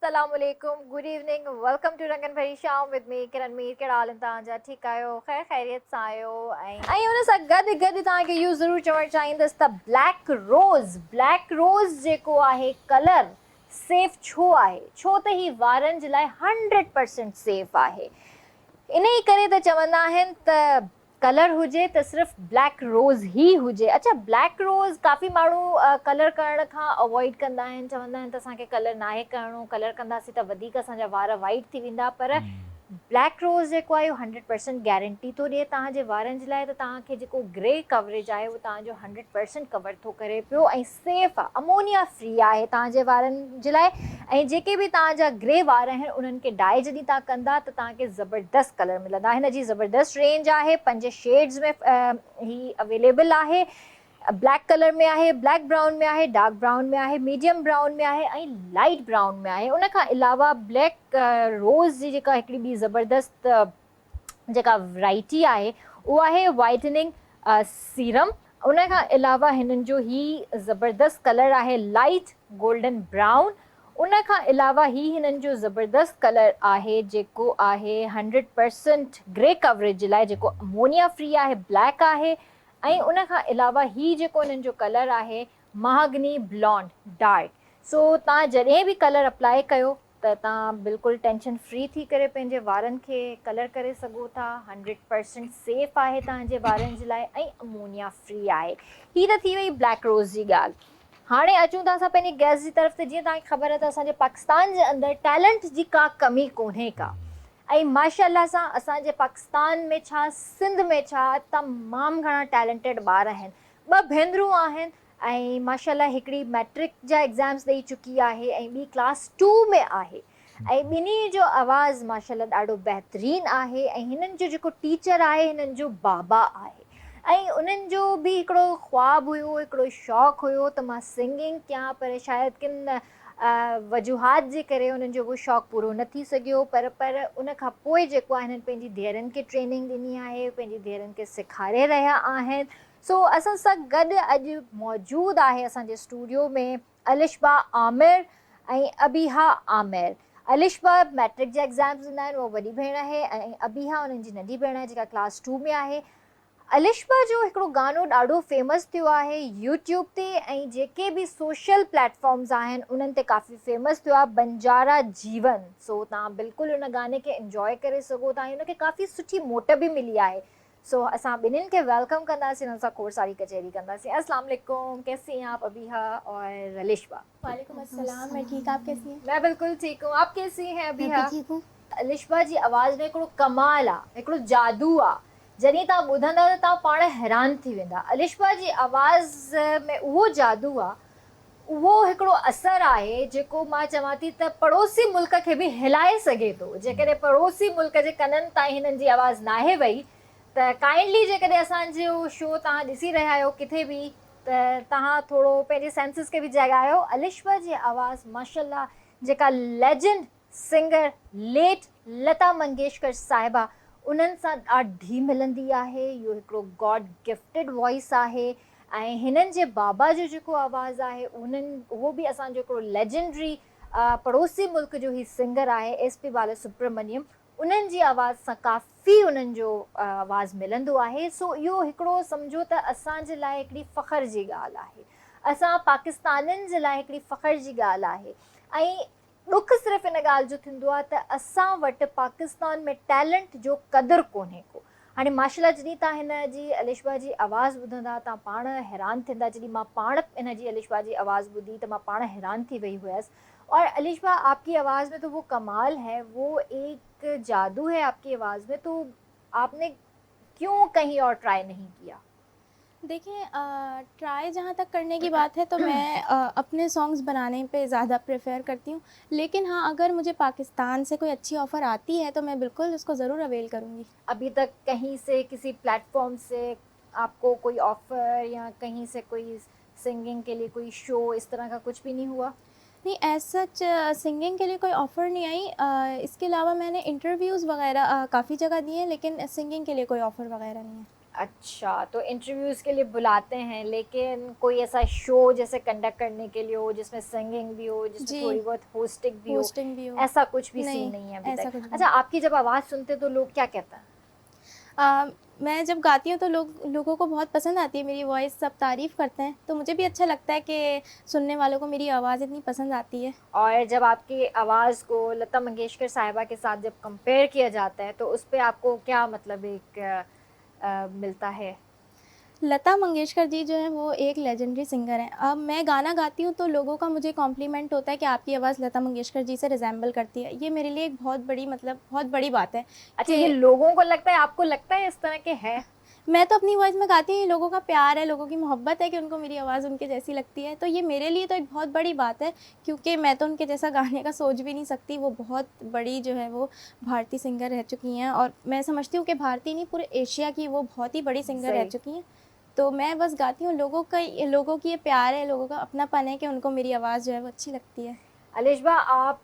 अस्सलाम वालेकुम, good evening, welcome to रंगन भरी शाम विद मी किरण मीर। कहिड़ा हाल आहिनि तव्हांजा? ठीकु आहियो? ख़ैर ख़ैरियत सां आहियो? ऐं उन सां गॾु गॾु तव्हांखे इहो ज़रूरु चवणु चाहींदसि त ब्लैक रोज़ जेको आहे कलर सेफ छो आहे, छो त ही वारनि जे लाइ 100% सेफ आहे। इन ई करे त चवंदा आहिनि त कलर हुजे त सिर्फ़ु ब्लैक रोज़ ही हुजे। अच्छा, ब्लैक रोज़ काफ़ी माण्हू कलर करण खां अवॉइड कंदा आहिनि, चवंदा आहिनि त असांखे कलर नाहे करिणो, कलर कंदासीं त वधीक असांजा वार वाइट थी वेंदा। पर ब्लैक रोज़ जेको आहे उहो 100% गारंटी थो ॾिए तव्हांजे वारनि जे लाइ त तव्हांखे जेको ग्रे कवरेज आहे उहो तव्हांजो 100% कवर थो करे पियो ऐं सेफ आहे, अमोनिया फ्री आहे तव्हांजे वारनि जे लाइ। ऐं जेके बि तव्हांजा ग्रे वार आहिनि उन्हनि खे डाई जॾहिं तव्हां कंदा त तव्हांखे ज़बरदस्त कलर मिलंदा। हिन जी ज़बरदस्त रेंज आहे, 5 शेड्स में ही अवेलेबल आहे। ब्लैक कलर में आहे, ब्लैक ब्राउन में आहे, डार्क ब्राउन में आहे, मीडियम ब्राउन में आहे ऐं लाइट ब्राउन में आहे। उन खां अलावा ब्लैक रोज़ जी जेका हिकिड़ी ॿी ज़बरदस्त जेका वैरायटी आहे उहा आहे वाइटनिंग सीरम। उन खां अलावा हिननि जो ही ज़बरदस्त कलर आहे लाइट गोल्डन ब्राउन। उन खां अलावा ही हिननि जो ज़बरदस्त कलर आहे जेको आहे 100% ग्रे कवरेज जे लाइ, जेको अमोनिया फ्री आहे, ब्लैक आहे। ऐं उन खां अलावा ही जेको हिननि जो कलर आहे महागनी ब्लॉन्ड डार्क। सो तव्हां जॾहिं बि कलर अप्लाई कयो त तव्हां बिल्कुलु टेंशन फ्री थी करे पंहिंजे वारनि खे कलर करे सघो था। 100% सेफ आहे तव्हांजे वारनि जे लाइ ऐं अमोनिया फ्री आहे। ही त थी वई ब्लैक रोज़ जी ॻाल्हि। हाणे अचूं था असां पंहिंजी गैस जी तरफ़। त जीअं तव्हांखे ख़बर आहे त असांजे पाकिस्तान जे अंदरि टैलेंट जी का कमी कोन्हे का। ऐं माशाअल्लाह सां असांजे पाकिस्तान में छा, सिंध में छा, तमामु घणा टैलेंटेड ॿार आहिनि। 2 भेनरूं आहिनि ऐं माशाअल्लाह हिकिड़ी मैट्रिक जा एग्ज़ाम्स ॾेई चुकी आहे ऐं ॿी क्लास 2 में आहे। ऐं ॿिन्ही जो आवाज़ु माशाअल्लाह ॾाढो बहितरीनु आहे। ऐं हिननि जो जेको टीचर आहे हिननि जो बाबा आहे। ऐं उन्हनि जो बि हिकिड़ो ख़्वाबु हुयो, हिकिड़ो शौक़ु हुयो त मां सिंगिंग कयां, पर शायदि किन वजूहात जे करे उन्हनि जो उहो शौक़ु पूरो न थी सघियो। पर उन खां पोइ जेको आहे हिननि पंहिंजी धीअरुनि खे ट्रेनिंग ॾिनी आहे, पंहिंजी धीअरुनि खे सेखारे रहिया आहिनि। सो असां सां गॾु अॼु मौजूदु आहे असांजे स्टूडियो में अलिशबा आमिर ऐं अबीहा आमिर। अलिशबा मैट्रिक जा एग्ज़ाम्स ॾींदा आहिनि, उहा वॾी भेण आहे ऐं अबीहा उन्हनि जी नंढी भेण आहे जेका क्लास 2 में आहे। अलिशबा जो हिकिड़ो गानो ॾाढो फेमस थियो आहे यूट्यूब ते ऐं जेके बि सोशल प्लेटफॉर्म्स आहिनि उन्हनि ते काफ़ी फेमस थियो आहे, बंजारा जीवन। सो तव्हां बिल्कुलु उन गाने खे इंजॉय करे सघो था। हुनखे काफ़ी सुठी मोट बि मिली आहे। सो असां ॿिन्हिनि खे वेलकम कंदासीं, हुन सां खोड़ सारी कचहरी कंदासीं। अस्सलाम वालेकुम, कैसी हैं आप अबीहा और अलिशबा? वालेकुम अस्सलाम, मैं ठीक, आप कैसी हैं? मैं बिल्कुल ठीक हूँ, आप कैसी हैं मैं अबीहा? भी ठीक हूँ। अलिशबा जी आवाज़ में हिकिड़ो कमाल आहे, हिकिड़ो जादू आहे। जॾहिं तव्हां ॿुधंदा त तव्हां पाण हैरान थी वेंदा। अलिशबा जी आवाज़ में उहो जादू आहे, उहो हिकिड़ो असरु आहे जेको मां चवां थी त पड़ोसी मुल्क खे बि हिलाए सघे थो। जेकॾहिं पड़ोसी मुल्क जे कननि ताईं हिननि जी आवाज़ नाहे वई त काइंडली जेकॾहिं असांजो शो तव्हां ॾिसी रहिया आहियो किथे बि त तव्हां थोरो पंहिंजे सेंसिस खे बि जॻायो। अलिशबा जी आवाज़ माशाअल्लाह जेका legend singer late Lata Mangeshkar साहिबा उन्हनि सां ॾाढी मिलंदी आहे। इहो हिकिड़ो गॉड गिफ्टेड वॉइस आहे। ऐं हिननि जे बाबा जो जेको आवाज़ु आहे उहो बि असांजो हिकिड़ो लेजेंडरी पड़ोसी मुल्क जो ही सिंगर आहे SP बालासुब्रमण्यम। उन्हनि जी आवाज़ सां काफ़ी उन्हनि जो आवाज़ु मिलंदो आहे। सो इहो हिकिड़ो सम्झो त असांजे लाइ हिकिड़ी फ़ख्र जी ॻाल्हि आहे, असां पाकिस्तानियुनि जे लाइ हिकिड़ी फ़ख्र जी ॻाल्हि आहे। ऐं ॾुख सिर्फ़ु इन ॻाल्हि जो थींदो आहे त असां वटि पाकिस्तान में टैलेंट जो क़दुरु कोन्हे को। हाणे माशाअल्लाह जॾहिं तव्हां हिन जी अलिशबा जी आवाज़ु ॿुधंदा तव्हां पाण हैरान थींदा। जॾहिं मां पाण इन जी अलिशबा जी आवाज़ु ॿुधी त मां पाण हैरान थी वई हुयसि। और अलिशबा आपकी आवाज़ में तो वो कमाल है, वो एक जादू है आपकी आवाज़ में, तो आपने क्यों कहीं और ट्राई नहीं किया? देखिए, ट्राई जहाँ तक करने की बात है तो मैं अपने सॉन्ग्स बनाने पे ज़्यादा प्रेफर करती हूँ। लेकिन हाँ, अगर मुझे पाकिस्तान से कोई अच्छी ऑफ़र आती है तो मैं बिल्कुल उसको ज़रूर अवेल करूँगी। अभी तक कहीं से किसी प्लेटफॉर्म से आपको कोई ऑफर या कहीं से कोई सिंगिंग के लिए कोई शो इस तरह का कुछ भी नहीं हुआ? नहीं, एज़ सच सिंगिंग के लिए कोई ऑफ़र नहीं आई। इसके अलावा मैंने इंटरव्यूज़ वग़ैरह काफ़ी जगह दिए हैं, लेकिन सिंगिंग के लिए कोई ऑफ़र वग़ैरह नहीं है। अच्छा, तो इंटरव्यूज के लिए बुलाते हैं, लेकिन कोई ऐसा शो जैसे कंडक्ट करने के लिए हो जिसमें सिंगिंग भी हो, जिसमें जी, थोड़ी बहुत होस्टिंग भी हो, होस्टिंग भी हो। ऐसा कुछ भी सीन नहीं, नहीं है अभी ऐसा तक? कुछ भी अच्छा, नहीं। आपकी जब आवाज़ सुनते तो लोग क्या कहते हैं? मैं जब गाती हूँ तो लोगों को बहुत पसंद आती है मेरी वॉइस, सब तारीफ़ करते हैं, तो मुझे भी अच्छा लगता है कि सुनने वालों को मेरी आवाज़ इतनी पसंद आती है। और जब आपकी आवाज़ को लता मंगेशकर साहिबा के साथ जब कंपेयर किया जाता है, तो उस पे आपको क्या मतलब एक मिलता है? लता मंगेशकर जी जो हैं वो एक लेजेंडरी सिंगर हैं। अब मैं गाना गाती हूँ तो लोगों का मुझे कॉम्प्लीमेंट होता है कि आपकी आवाज़ लता मंगेशकर जी से रिज़ेम्बल करती है। ये मेरे लिए एक बहुत बड़ी मतलब बहुत बड़ी बात है अच्छा, ये कि लोगों को लगता है, आपको लगता है इस तरह के है? मैं तो अपनी वॉइस में गाती हूँ, ये लोगों का प्यार है, लोगों की मोहब्बत है कि उनको मेरी आवाज़ उनके जैसी लगती है। तो ये मेरे लिए तो एक बहुत बड़ी बात है, क्योंकि मैं तो उनके जैसा गाने का सोच भी नहीं सकती। वो बहुत बड़ी जो है वो भारतीय सिंगर रह चुकी हैं, और मैं समझती हूँ कि भारतीय नहीं, पूरे एशिया की वो बहुत ही बड़ी सिंगर रह सही। चुकी हैं। तो मैं बस गाती हूँ, लोगों की ये प्यार है, लोगों का अपनापन है कि उनको मेरी आवाज़ जो है वो अच्छी लगती है। अलिशबा, आप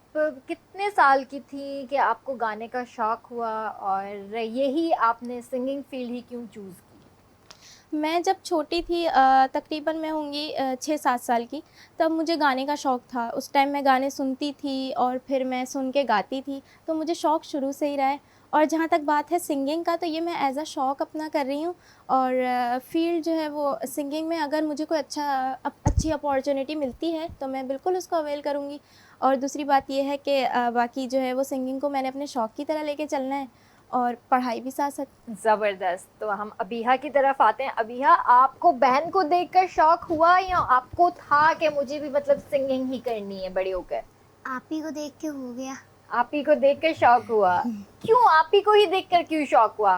कितने साल की थी कि आपको गाने का शौक हुआ, और यही आपने सिंगिंग फील्ड ही क्यों चूज़ की? मैं जब छोटी थी तकरीबन मैं होंगी 6-7 साल की, तब मुझे गाने का शौक़ था। उस टाइम मैं गाने सुनती थी और फिर मैं सुन के गाती थी, तो मुझे शौक़ शुरू से ही रहा है। और जहाँ तक बात है सिंगिंग का, तो ये मैं एज़ अ शौक़ अपना कर रही हूँ, और फ़ील्ड जो है वो सिंगिंग में अगर मुझे कोई अच्छी अपॉर्च्युनिटी मिलती है, तो मैं बिल्कुल उसको अवेल करूँगी। और दूसरी बात ये है कि बाकी जो है वो सिंगिंग को मैंने अपने शौक़ की तरह लेके चलना है, और पढ़ाई भी साथ-साथ। ज़बरदस्त। तो हम अबीहा की तरफ आते हैं। अबीहा, आपको बहन को देखकर शौक हुआ, या आपको था कि मुझे भी मतलब सिंगिंग ही करनी है बड़े होकर? आप ही को देख के हो गया। आप ही को देखकर शौक हुआ? क्यों आप ही को ही देखकर क्यों शौक हुआ?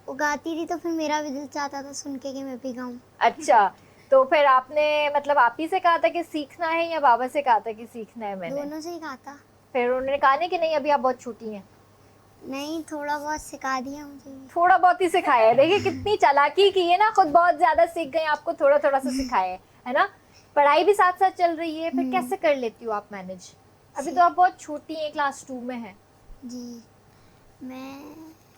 वो गाती थी तो फिर मेरा भी दिल चाहता था सुन के कि मैं भी गाऊं। अच्छा, तो फिर आपने मतलब आप ही से कहा था कि सीखना है, या बाबा से कहा था कि सीखना है मैंने? दोनों से ही गाता। फिर उन्होंने कहा नहीं कि नहीं अभी आप बहुत छोटी हैं? नहीं, थोड़ा बहुत सिखा दिया मुझे भी। थोड़ा बहुत ही सिखाया है। देखिए कितनी चालाकी की है ना, खुद बहुत ज्यादा सीख गए, आपको थोड़ा थोड़ा सा सिखाया है ना। पढ़ाई भी साथ साथ चल रही है, फिर कैसे कर लेती हो आप मैनेज? अभी तो आप बहुत छोटी हैं, क्लास 2 में हैं। जी, मैं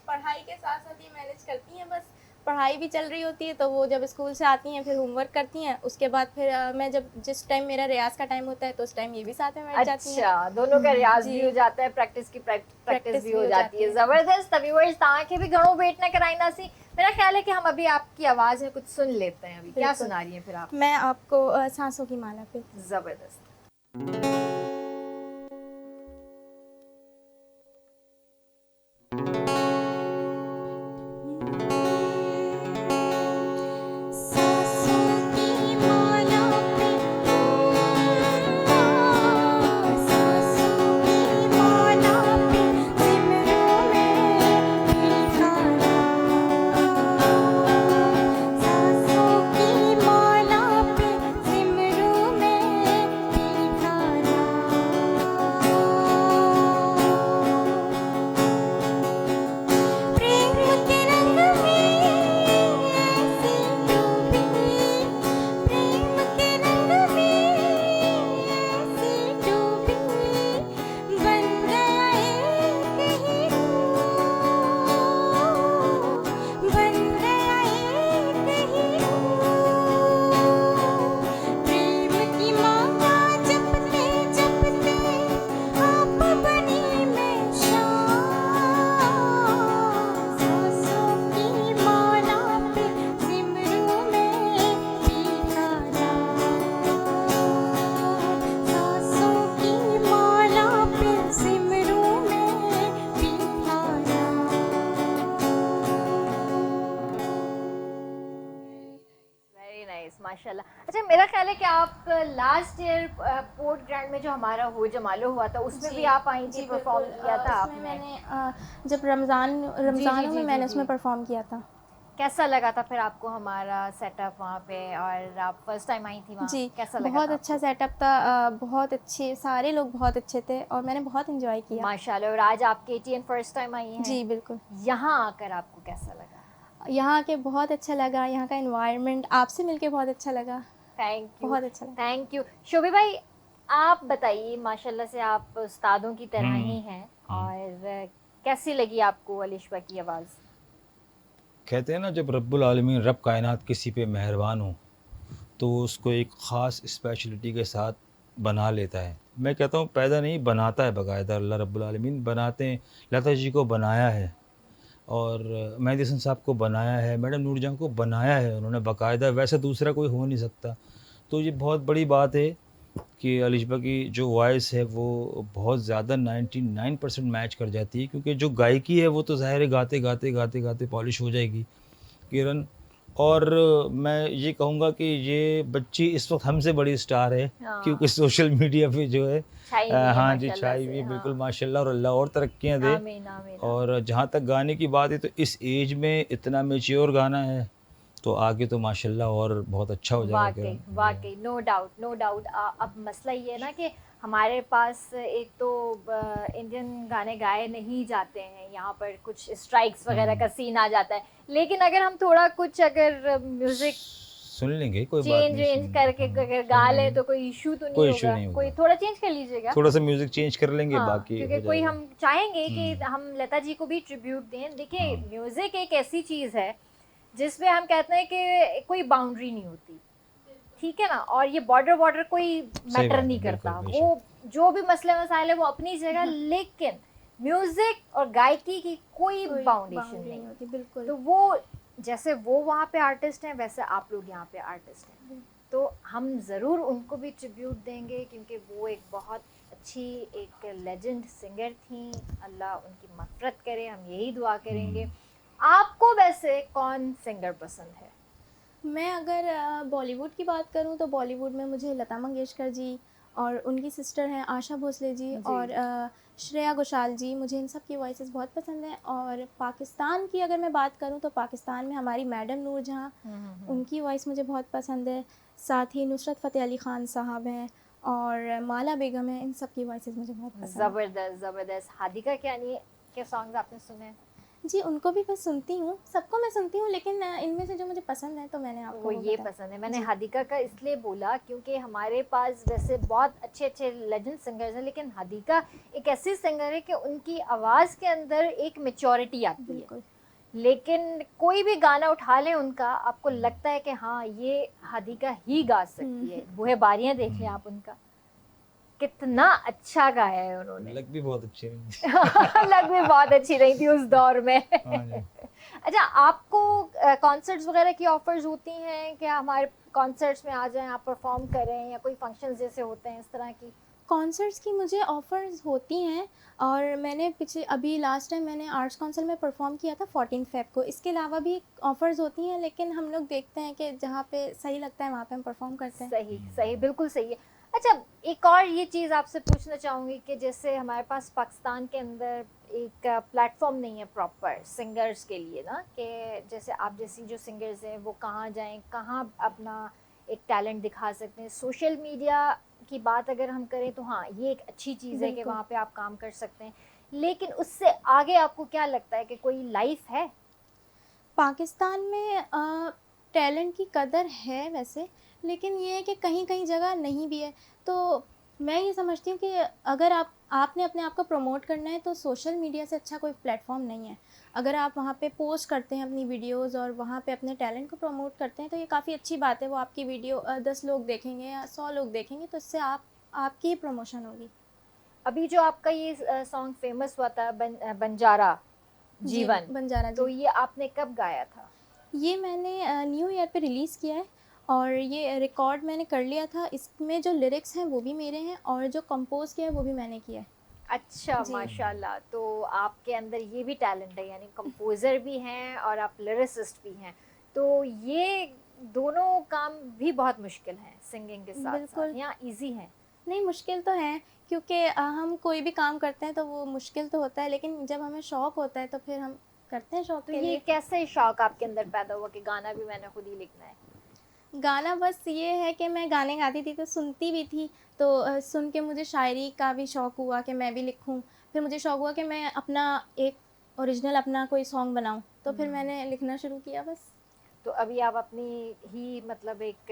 पढ़ाई के साथ-साथ ये मैनेज करती हैं बस। पढ़ाई भी चल रही होती है, तो वो जब स्कूल से आती हैं, फिर होमवर्क करती हैं, उसके बाद फिर मैं जब जिस टाइम मेरा रियाज़ का टाइम होता है, तो उस टाइम ये भी साथ में बैठ जाती हैं। अच्छा, दोनों का रियाज भी जी, हो जाता है, प्रैक्टिस की प्रैक्टिस प्रैक्टिस भी भी हो हो जाती जाती है। है। जबरदस्त। व्यूअर्स, ताकि भी घणो वेट ना कराइना सी। मेरा ख्याल है कि हम अभी आपकी आवाज में कुछ सुन लेते हैं। अभी क्या बिल्कुल। सुना रही हैं फिर आप? मैं आपको साँसों की माला पे जबरदस्त। सांसों की माला पे सांसों की माला पे सिमरों में लिखा सांसों की माला पे सिमरों में लिखा प्रेम के रंग में ऐसी डूबी प्रेम के रंग में ऐसी डूबी बन गया एक हीरो बन गया एक हीरो प्रेम की माला जपते जपते आप बनी मैं शाम सांसों की माला पे सिमरों में लिखा सांसों की माला पे सिमरों में लिखा वेरी नाइस, माशाल्लाह। अच्छा, मेरा ख्याल है कि आप लास्ट ईयर पोर्ट ग्रैंड में जो हमारा हो जमालो हुआ था, उसमें जी, भी आप आई थी, जी परफॉर्म बिल्कुल। किया था उसमें आपने। मैंने जब रमज़ानों जी में जी मैंने जी। उसमें परफ़ॉर्म किया था। कैसा लगा था फिर आपको हमारा सेटअप वहाँ पे, और आप फर्स्ट टाइम आई थी वहाँ, जी, कैसा लगा बहुत था अच्छा आपको? सेटअप था, बहुत अच्छे सारे लोग बहुत अच्छे थे, और मैंने बहुत एन्जॉय किया। माशाल्लाह। और आज आप केटीएन फर्स्ट टाइम आई हैं, जी, बिल्कुल। यहाँ आकर आपको कैसा लगा? यहाँ आके बहुत अच्छा लगा, यहाँ का एनवायरनमेंट आपसे मिलके बहुत अच्छा लगा, थैंक यू। बहुत अच्छा लगा। Thank you. शोभी भाई, आप बताइए, माशाल्लाह से आप उस्तादों की तरह ही हैं, और कैसी लगी आपको अलिशबा की आवाज़? कहते हैं ना, जब रब्बुल आलमीन रब कायनात किसी पे मेहरबान हो तो वो उसको एक ख़ास स्पेशलिटी के साथ बना लेता है। मैं कहता हूँ पैदा नहीं, बनाता है बाकायदा। अल्लाह रब्बुल आलमीन बनाते हैं। लता जी को बनाया है और मेहदी हसन साहब को बनाया है, मैडम नूरजहां को बनाया है उन्होंने बाकायदा, वैसा दूसरा कोई हो नहीं सकता। तो ये बहुत बड़ी बात है कि अलिशबा की जो वॉइस है वो बहुत ज़्यादा 99% मैच कर जाती है, क्योंकि जो गायकी है वो तो ज़ाहिर है गाते गाते गाते गाते पॉलिश हो जाएगी किरण। और मैं ये कहूँगा कि ये बच्ची इस वक्त हमसे बड़ी स्टार है, क्योंकि सोशल मीडिया पे जो है छाई हुई है हाँ जी, माशाल्लाह छाई से, हुई है बिल्कुल हाँ। माशाल्लाह, और अल्लाह और तरक्कियाँ दे। आमीन आमीन। और जहाँ तक गाने की बात है तो इस एज में इतना मेच्योर गाना है तो आगे तो माशाल्लाह और बहुत अच्छा हो जाएगा वाकई किरण। वाकई, नो डाउट नो डाउट। अब मसला ये है ना कि हमारे पास एक तो इंडियन गाने गाए नहीं जाते हैं, यहाँ पर कुछ स्ट्राइक्स वगैरह का सीन आ जाता है, लेकिन अगर हम थोड़ा कुछ अगर म्यूजिक सुन लेंगे, कोई बात चेंज नहीं, वेंज सुन करके लेंगे, अगर सुन गा लेंगे। लें तो कोई इशू तो कोई नहीं इशू होगा। नहीं होगा। कोई थोड़ा चेंज कर लीजिएगा। थोड़ा सा म्यूजिक चेंज कर लेंगे, हाँ, बाकी क्योंकि हो कोई जाएगा। हम चाहेंगे कि हम लता जी को भी ट्रिब्यूट दें। देखिए, हाँ। म्यूजिक एक ऐसी चीज़ है जिसमें हम कहते हैं कि कोई बाउंड्री नहीं होती, ठीक है ना, और ये बॉर्डर बॉर्डर कोई सही मैटर बात नहीं है, करता। बिल्कुल, बेशक। वो जो भी मसले मसाइल है वो अपनी जगह, लेकिन म्यूजिक और गायकी की कोई कोई बाउंडेशन बाउंड्री नहीं। नहीं होती, बिल्कुल। तो वो जैसे वो वहाँ पे आर्टिस्ट हैं, वैसे आप लोग यहाँ पे आर्टिस्ट हैं, तो हम ज़रूर उनको भी ट्रिब्यूट देंगे, क्योंकि वो एक बहुत अच्छी एक लेजेंड सिंगर थी। अल्लाह उनकी मग़फ़िरत करे, हम यही दुआ करेंगे। आपको वैसे कौन सिंगर पसंद है? मैं अगर बॉलीवुड की बात करूँ तो बॉलीवुड में मुझे लता मंगेशकर जी और उनकी सिस्टर हैं आशा भोसले जी और श्रेया घोषाल जी, मुझे इन सब की वॉइसेस बहुत पसंद हैं। और पाकिस्तान की अगर मैं बात करूँ तो पाकिस्तान में हमारी मैडम नूरजहां, उनकी वॉइस मुझे बहुत पसंद है। साथ ही नुसरत फ़तेह अली ख़ान साहब हैं और माला बेगम है, इन सब की वॉइसेस मुझे बहुत पसंद हैं। ज़बरदस्त ज़बरदस्त। हादिका कियानी के सॉन्ग्स आपने सुने हैं? जी, उनको भी मैं सुनती हूँ, सबको मैं सुनती हूँ, लेकिन इनमें से जो मुझे पसंद है तो मैंने आपको वो ये बताया। पसंद है। मैंने जी। हादिका का इसलिए बोला क्योंकि हमारे पास वैसे बहुत अच्छे अच्छे लेजेंड सिंगर्स हैं, लेकिन हादिका एक ऐसी सिंगर है कि उनकी आवाज़ के अंदर एक मेच्योरिटी आती है, बिल्कुल। लेकिन कोई भी गाना उठा लें उनका, आपको लगता है कि हाँ ये हादिका ही गा सकती है। बूहे बारियां देख लें आप उनका, कितना अच्छा गाया है उन्होंने। लग भी बहुत अच्छे हैं। लग भी बहुत अच्छी रही थी उस दौर में। हाँ जी। अच्छा, आपको कॉन्सर्ट्स वगैरह की ऑफर्स होती हैं क्या? हमारे कॉन्सर्ट्स में आ जाएं, आप परफॉर्म करें, या कोई फंक्शंस जैसे होते हैं इस तरह की? कॉन्सर्ट्स की मुझे ऑफ़र्स होती हैं और मैंने पिछले अभी लास्ट टाइम मैंने आर्ट्स काउंसिल में परफॉर्म किया था 14 फ़ेब को। इसके अलावा भी ऑफ़र्स होती हैं, लेकिन हम लोग देखते हैं कि जहाँ पे सही लगता है वहाँ पे हम परफॉर्म करते हैं। सही सही, बिल्कुल सही है। अच्छा, एक और ये चीज़ आपसे पूछना चाहूँगी कि जैसे हमारे पास पाकिस्तान के अंदर एक प्लेटफॉर्म नहीं है प्रॉपर सिंगर्स के लिए ना, कि जैसे आप जैसी जो सिंगर्स हैं वो कहाँ जाएं, कहाँ अपना एक टैलेंट दिखा सकते हैं। सोशल मीडिया की बात अगर हम करें तो हाँ, ये एक अच्छी चीज़ है कि बिल्कुल। वहाँ पे आप काम कर सकते हैं, लेकिन उससे आगे आपको क्या लगता है कि कोई लाइफ है? पाकिस्तान में टैलेंट की कदर है वैसे, लेकिन ये है कि कहीं-कहीं जगह नहीं भी है। तो मैं ये समझती हूँ कि अगर आपने अपने आप को प्रमोट करना है तो सोशल मीडिया से अच्छा कोई प्लेटफ़ॉर्म नहीं है। अगर आप वहाँ पे पोस्ट करते हैं अपनी वीडियोज़ और वहाँ पे अपने टैलेंट को प्रमोट करते हैं तो ये काफ़ी अच्छी बात है। वो आपकी वीडियो 10 लोग देखेंगे या 100 लोग देखेंगे तो इससे आपकी ही प्रमोशन होगी। अभी जो आपका ये सॉन्ग फेमस हुआ था बंजारा जी, जीवन, बंजारा तो जी। ये आपने कब गाया था? ये मैंने न्यू ईयर पे रिलीज़ किया है और ये रिकॉर्ड मैंने कर लिया था। इसमें जो लिरिक्स हैं वो भी मेरे हैं और जो कंपोज़ किया है वो भी मैंने किया है। अच्छा, जी। माशाल्लाह। तो आपके अंदर ये भी टैलेंट है, यानी कंपोज़र भी हैं और आप लिरिसिस्ट भी हैं। तो ये दोनों काम भी बहुत मुश्किल हैं सिंगिंग के साथ-साथ, बिल्कुल। या ईज़ी हैं? नहीं, मुश्किल तो है क्योंकि हम कोई भी काम करते हैं तो वो मुश्किल तो होता है, लेकिन जब हमें शौक़ होता है तो फिर हम करते हैं शौक़ तो के ये लिए। कैसे शौक़ आपके अंदर पैदा हुआ कि गाना भी मैंने खुद ही लिखना है? गाना बस ये है कि मैं गाने गाती थी तो सुनती भी थी, तो सुन के मुझे शायरी का भी शौक़ हुआ कि मैं भी लिखूँ। फिर मुझे शौक़ हुआ कि मैं अपना एक ओरिजिनल अपना कोई सॉन्ग बनाऊँ, तो फिर मैंने लिखना शुरू किया बस। तो अभी आप अपनी ही मतलब एक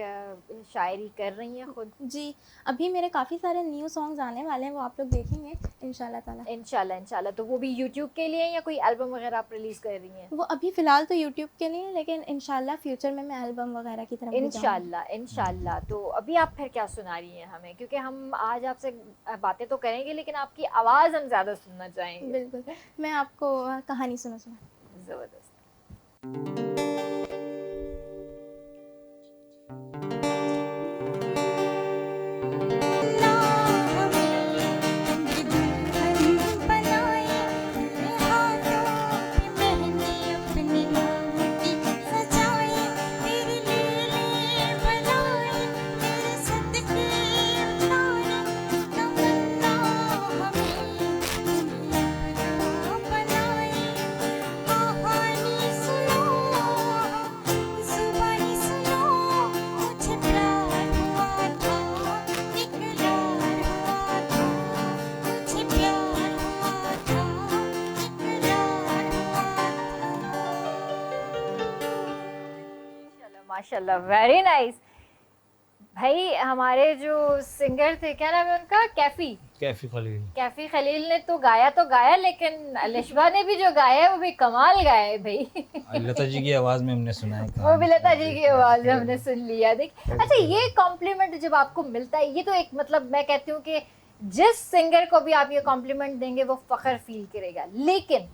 शायरी कर रही हैं खुद? जी, अभी मेरे काफ़ी सारे न्यू सॉन्ग्स आने वाले हैं, वो आप लोग देखेंगे इंशाल्लाह ताला। इंशाल्लाह इंशाल्लाह। तो वो भी यूट्यूब के लिए या कोई एल्बम वगैरह आप रिलीज कर रही हैं? वो अभी फ़िलहाल तो यूट्यूब के लिए है, लेकिन इंशाल्लाह फ्यूचर में मैं एल्बम वगैरह की तरफ भी जाऊँगी। इंशाल्लाह इंशाल्लाह। तो अभी आप फिर क्या सुना रही हैं हमें, क्योंकि हम आज आपसे बातें तो करेंगे लेकिन आपकी आवाज़ हम ज़्यादा सुनना चाहेंगे। बिल्कुल, मैं आपको कहानी सुना ज़बरदस्त। माशाल्लाह, वेरी नाइस। भाई हमारे जो सिंगर थे, क्या नाम है उनका, कैफी खलील। कैफी खलील ने तो गाया लेकिन लिशबा ने भी जो गाया है वो भी कमाल गाया है भाई। लता जी की आवाज़ में हमने सुना है, वो भी लता जी की आवाज में हमने सुन लिया। देख, अच्छा ये कॉम्प्लीमेंट जब आपको मिलता है, ये तो एक मतलब मैं कहती हूँ कि जिस सिंगर को भी आप ये कॉम्प्लीमेंट देंगे वो फख्र फील करेगा। लेकिन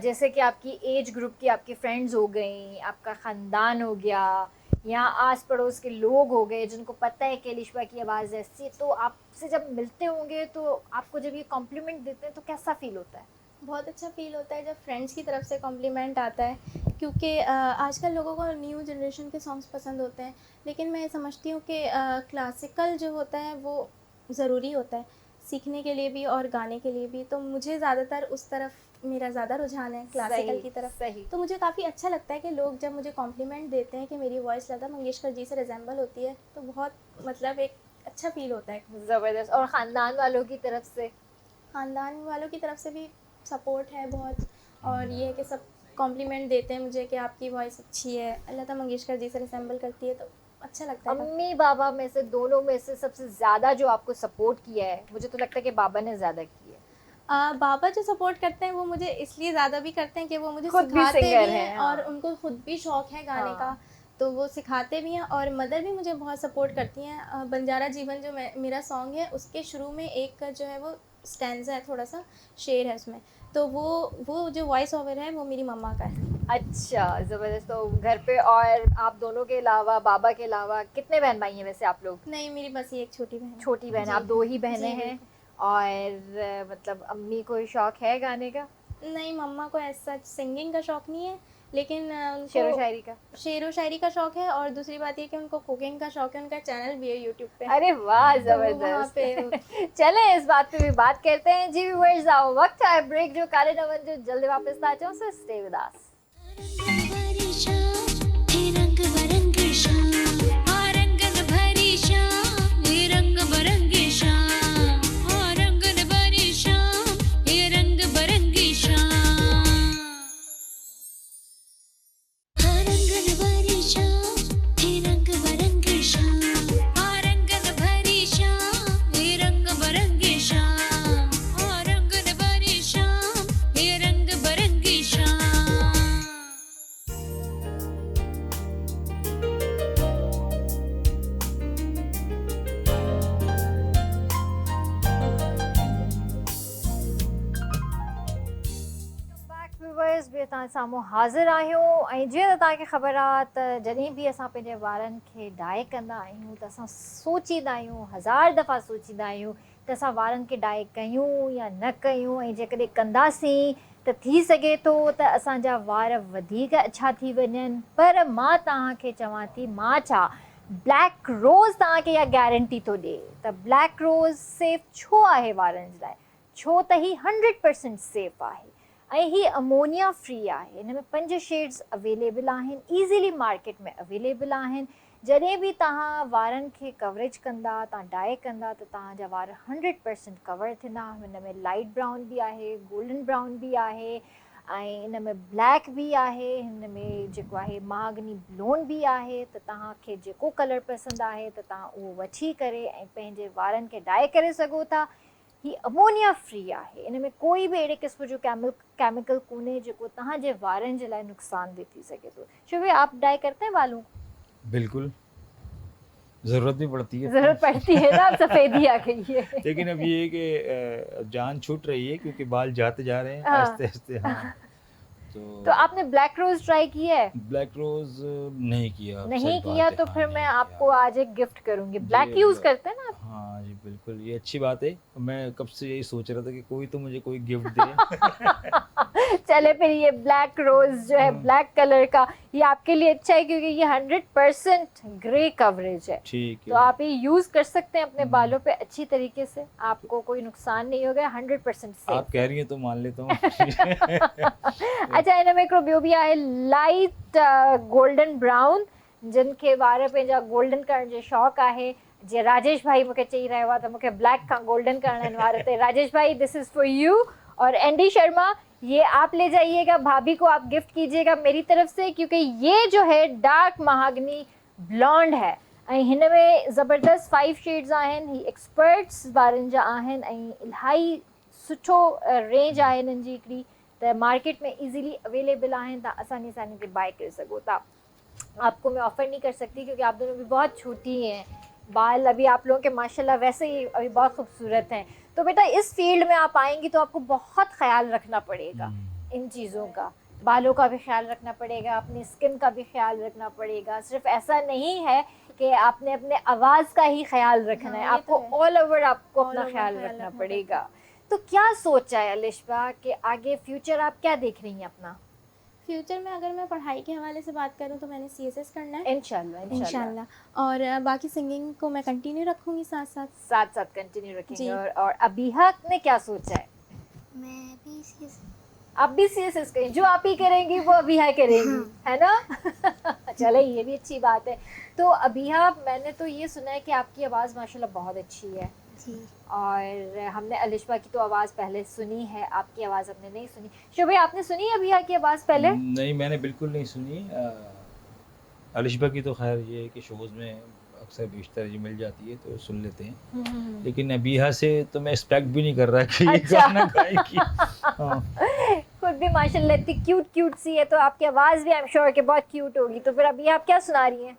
जैसे कि आपकी एज ग्रुप की आपकी फ्रेंड्स हो गई, आपका ख़ानदान हो गया, या आस पड़ोस के लोग हो गए जिनको पता है कि लिशबा की आवाज़ ऐसी है, तो आपसे जब मिलते होंगे तो आपको जब ये कॉम्प्लीमेंट देते हैं तो कैसा फील होता है? बहुत अच्छा फ़ील होता है जब फ्रेंड्स की तरफ से कॉम्प्लीमेंट आता है, क्योंकि आजकल लोगों को न्यू जनरेशन के सॉन्ग्स पसंद होते हैं, लेकिन मैं समझती हूँ कि क्लासिकल जो होता है वो ज़रूरी होता है सीखने के लिए भी और गाने के लिए भी। तो मुझे ज़्यादातर उस तरफ मेरा ज़्यादा रुझान है, क्लासिकल की तरफ। सही। तो मुझे काफ़ी अच्छा लगता है कि लोग जब मुझे कॉम्प्लीमेंट देते हैं कि मेरी वॉइस लता मंगेशकर जी से रिजेंबल होती है, तो बहुत मतलब एक अच्छा फ़ील होता है। ज़बरदस्त। और ख़ानदान वालों की तरफ से? ख़ानदान वालों की तरफ से भी सपोर्ट है बहुत, और ये है कि सब कॉम्प्लीमेंट देते हैं मुझे कि आपकी वॉइस अच्छी है, लता मंगेशकर जी से रिसेंबल करती है, तो अच्छा लगता है। अम्मी बाबा में से, दोनों में से सबसे ज़्यादा जो आपको सपोर्ट किया है, मुझे तो लगता है कि बाबा ने ज़्यादा किया है। बाबा जो सपोर्ट करते हैं वो मुझे इसलिए ज़्यादा भी करते हैं कि वो मुझे खुद भी सिखाते singer भी हैं, हैं, हाँ। और उनको खुद भी शौक़ है गाने हाँ। का, तो वो सिखाते भी हैं। और मदर भी मुझे बहुत सपोर्ट करती हैं। बंजारा जीवन जो मेरा सॉन्ग है, उसके शुरू में एक जो है वो स्टैंज़ा है, थोड़ा सा शेर है उसमें, तो वो जो वॉइस ओवर है वो मेरी मम्मा का है। अच्छा, ज़बरदस्त। तो घर पे और आप दोनों के अलावा, बाबा के अलावा कितने बहन भाई हैं वैसे आप लोग? नहीं, मेरी बस ये एक छोटी बहन है। छोटी बहन, जी, आप 2 ही बहनें जी, हैं। बिल्कुल। और मतलब अम्मी को शौक है गाने का? नहीं, मम्मा को ऐसा सिंगिंग का शौक़ नहीं है, लेकिन शेरो उनको शायरी का? शेरो शायरी का शौक़ है, और दूसरी बात ये कि उनको कुकिंग का शौक़ है, उनका चैनल भी है यूट्यूब पे। अरे वाह, तो वो वहाँ ज़बरदस्त। पे चलें इस बात पे भी बात करते हैं। जी व्यूअर्स, आओ वक्त है ब्रेक, जो काले नमन जो जल्दी वापस आ जाओ, सो स्टे विद अस। साम्हूं हाज़िर आहियूं ऐं जीअं त तव्हांखे ख़बर आहे त जॾहिं बि असां पंहिंजे वारनि खे डाई कंदा आहियूं त असां सोचींदा आहियूं, हज़ार दफ़ा सोचींदा आहियूं त असां वारनि खे डाई कयूं या न कयूं, ऐं जेकॾहिं कंदासीं त थी सघे थो त असांजा वार वधीक अछा थी वञनि। पर मां तव्हांखे चवां थी, मां छा, ब्लैक रोज़ तव्हांखे इहा गारंटी थो ॾिए त ब्लैक रोज़ सेफ छो आहे वारनि जे लाइ, छो त ही 100% सेफ आहे ऐं ही अमोनिया फ्री आहे। हिन में 5 शेड्स अवेलेबल आहिनि, ईज़ीली मार्केट में अवेलेबल आहिनि। जॾहिं बि तव्हां वारनि खे कवरेज कंदा, तव्हां डाई कंदा, त तव्हांजा वार 100% कवर थींदा। हिन में लाइट ब्राउन बि आहे, गोल्डन ब्राउन बि आहे, ऐं इन में ब्लैक भी आहे, हिन में जेको आहे महागनी ब्लोन भी आहे, त तव्हांखे जेको कलर पसंदि आहे त तव्हां उहो वठी करे ऐं पंहिंजे वारनि खे डाई करे सघो था। ही अमोनिया फ्री आहे, इन में कोई भी अहिड़े क़िस्म जो केमिकल कोन्हे जेको तव्हांजे वारनि जे लाइ नुक़सानदेह थी सघे थो। शुभ, आप डाई करते हैं बालों? बिल्कुल, ज़रूरत भी पड़ती है। जरूरत पड़ती है ना, अब सफेदी आ गई है। लेकिन अब ये है कि जान छूट रही है क्योंकि बाल जाते जा रहे हैं हाँ। आहिस्ते आहिस्ते। हाँ, तो आपने ब्लैक रोज ट्राई किया है? ब्लैक रोज नहीं किया। नहीं सच किया बात है, तो हाँ, फिर नहीं मैं किया। आपको आज एक गिफ्ट करूंगी। ब्लैक जी, यूज ब्लैक। करते हैं ना आप? हाँ जी बिल्कुल, ये अच्छी बात है। मैं कब से यही सोच रहा था कि कोई तो मुझे कोई गिफ्ट दे। चले फिर ये ब्लैक रोज जो है ब्लैक कलर का, ये आपके लिए अच्छा है क्योंकि ये 100% ग्रे कवरेज है। ठीक तो है। आप ये यूज कर सकते हैं अपने बालों पे अच्छी तरीके से, आपको कोई नुकसान नहीं होगा, 100% सेफ। आप कह रही हैं तो मान लेता हूँ। अच्छा, हिन में हिकिड़ो ॿियो बि आहे लाइट गोल्डन ब्राउन, जिन खे वार पंहिंजा गोल्डन करण जो शौक़ु आहे। जीअं राजेश भाई मूंखे चई रहियो आहे त मूंखे ब्लैक खां गोल्डन करणा आहिनि वार, ते राजेश भाई दिस इज़ फॉर यू। और एंडी शर्मा, ये आप ले जाइएगा, भाभी को आप गिफ्ट कीजिएगा मेरी तरफ से, क्योंकि ये जो है डार्क महागनी ब्लॉन्ड है ऐं हिन में ज़बरदस्त 5 शेड्स आहिनि। ही एक्सपर्ट्स वारनि जा आहिनि ऐं इलाही सुठो रेंज आहे हिननि जी हिकिड़ी, त मार्केट में इजीली अवेलेबल आहिनि, तव्हां आसानी सां इनखे बाय करे सघो था। आपको मैं ऑफ़र नहीं कर सकती क्योंकि आप दोनों भी बहुत छोटी हैं, बाल अभी आप लोगों के माशाल्लाह वैसे ही अभी बहुत खूबसूरत हैं। तो बेटा इस फील्ड में आप आएंगी तो आपको बहुत ख्याल रखना पड़ेगा इन चीज़ों का, बालों का भी ख्याल रखना पड़ेगा, अपनी स्किन का भी ख्याल रखना पड़ेगा। सिर्फ ऐसा नहीं है कि आपने अपने आवाज़ का ही ख्याल रखना है, हाँ, ये तो आपको है। ऑल ओवर आपको All अपना over ख्याल ख्याल रखना रखना पड़ेगा। तो क्या सोचा है अलिशबा कि आगे फ्यूचर आप क्या देख रही हैं अपना? फ्यूचर में अगर मैं पढ़ाई के हवाले से बात करूँ तो मैंने CSS करना है इंशाल्लाह इंशाल्लाह, और बाकी सिंगिंग को मैं कंटिन्यू रखूँगी साथ साथ। साथ साथ कंटिन्यू रखेंगे। जी। और अबीहा ने क्या सोचा है? मैं भी इसी आप भी CSS करें, जो आप ही करेंगी वो अबीहा करेंगी, है ना? चले, ये भी अच्छी बात है। तो अबीहा, मैंने तो ये सुना है कि आपकी आवाज़ माशाल्लाह बहुत अच्छी है, जी। और हमने अलिशबा की तो आवाज़ पहले सुनी है, आपकी आवाज़ हमने नहीं सुनी। शोभे, आपने सुनी है अबीहा की आवाज़ पहले? नहीं, मैंने बिल्कुल नहीं सुनी। अलिशबा की तो खैर ये है कि शोज़ में अक्सर बेशतर ये मिल जाती है तो सुन लेते हैं, लेकिन अबीहा से तो मैं एक्सपेक्ट भी नहीं कर रहा कि ये अच्छा। गाना गाएगी। हाँ। खुद भी माशाल्लाह इतनी क्यूट क्यूट सी है, तो आपकी आवाज़ भी आई एम श्योर कि बहुत क्यूट होगी। तो फिर अबीहा आप क्या सुना रही हैं?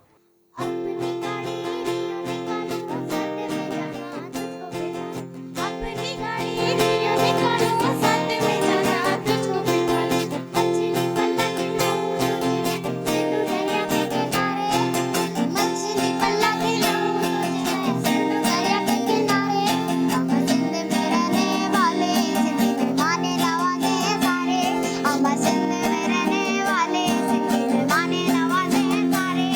अपनी गाड़ी रियो निकालो साथ में जाना तुझको बिठा ले, मछली पल्ला खिलाऊं तुझे मैं सिंधु दरिया के किनारे, मछली पल्ला खिलाऊं तुझे मैं सिंधु दरिया के किनारे। हम सिंध में रहने वाले सिंधी मेहमाने नवाजे सारे, हम सिंध में रहने वाले सिंधी मेहमाने नवाजे सारे।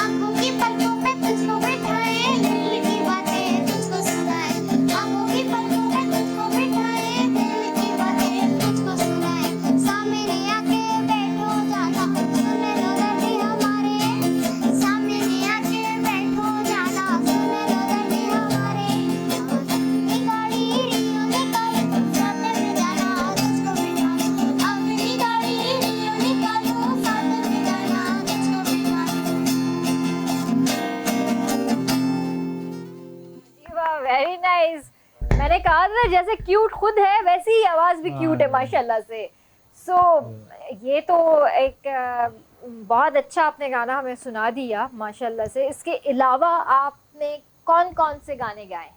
आंखों की पलकों पे तुझको बिठाए, दिल की बातें तुझको सुनाए, आंखों की पलकों पे तुझको बिठाए, दिल की बातें तुझको सुनाए। सामने आके बैठो जाना सुन लो दर्द हमारे, सामने आके बैठो जाना सुन लो दर्द हमारे। अपनी गाड़ी रियो निकालो साथ में जाना तुझको बिठा ले, अपनी गाड़ी रियो निकालो साथ में जाना तुझको बिठा ले। वाह, वेरी नाइस। मैंने कहा था जैसे क्यूट खुद है वैसी ही आवाज़ भी क्यूट है माशाल्लाह से। सो ये तो एक बहुत अच्छा आपने गाना हमें सुना दिया माशाल्लाह से। इसके अलावा आपने कौन कौन से गाने गाए?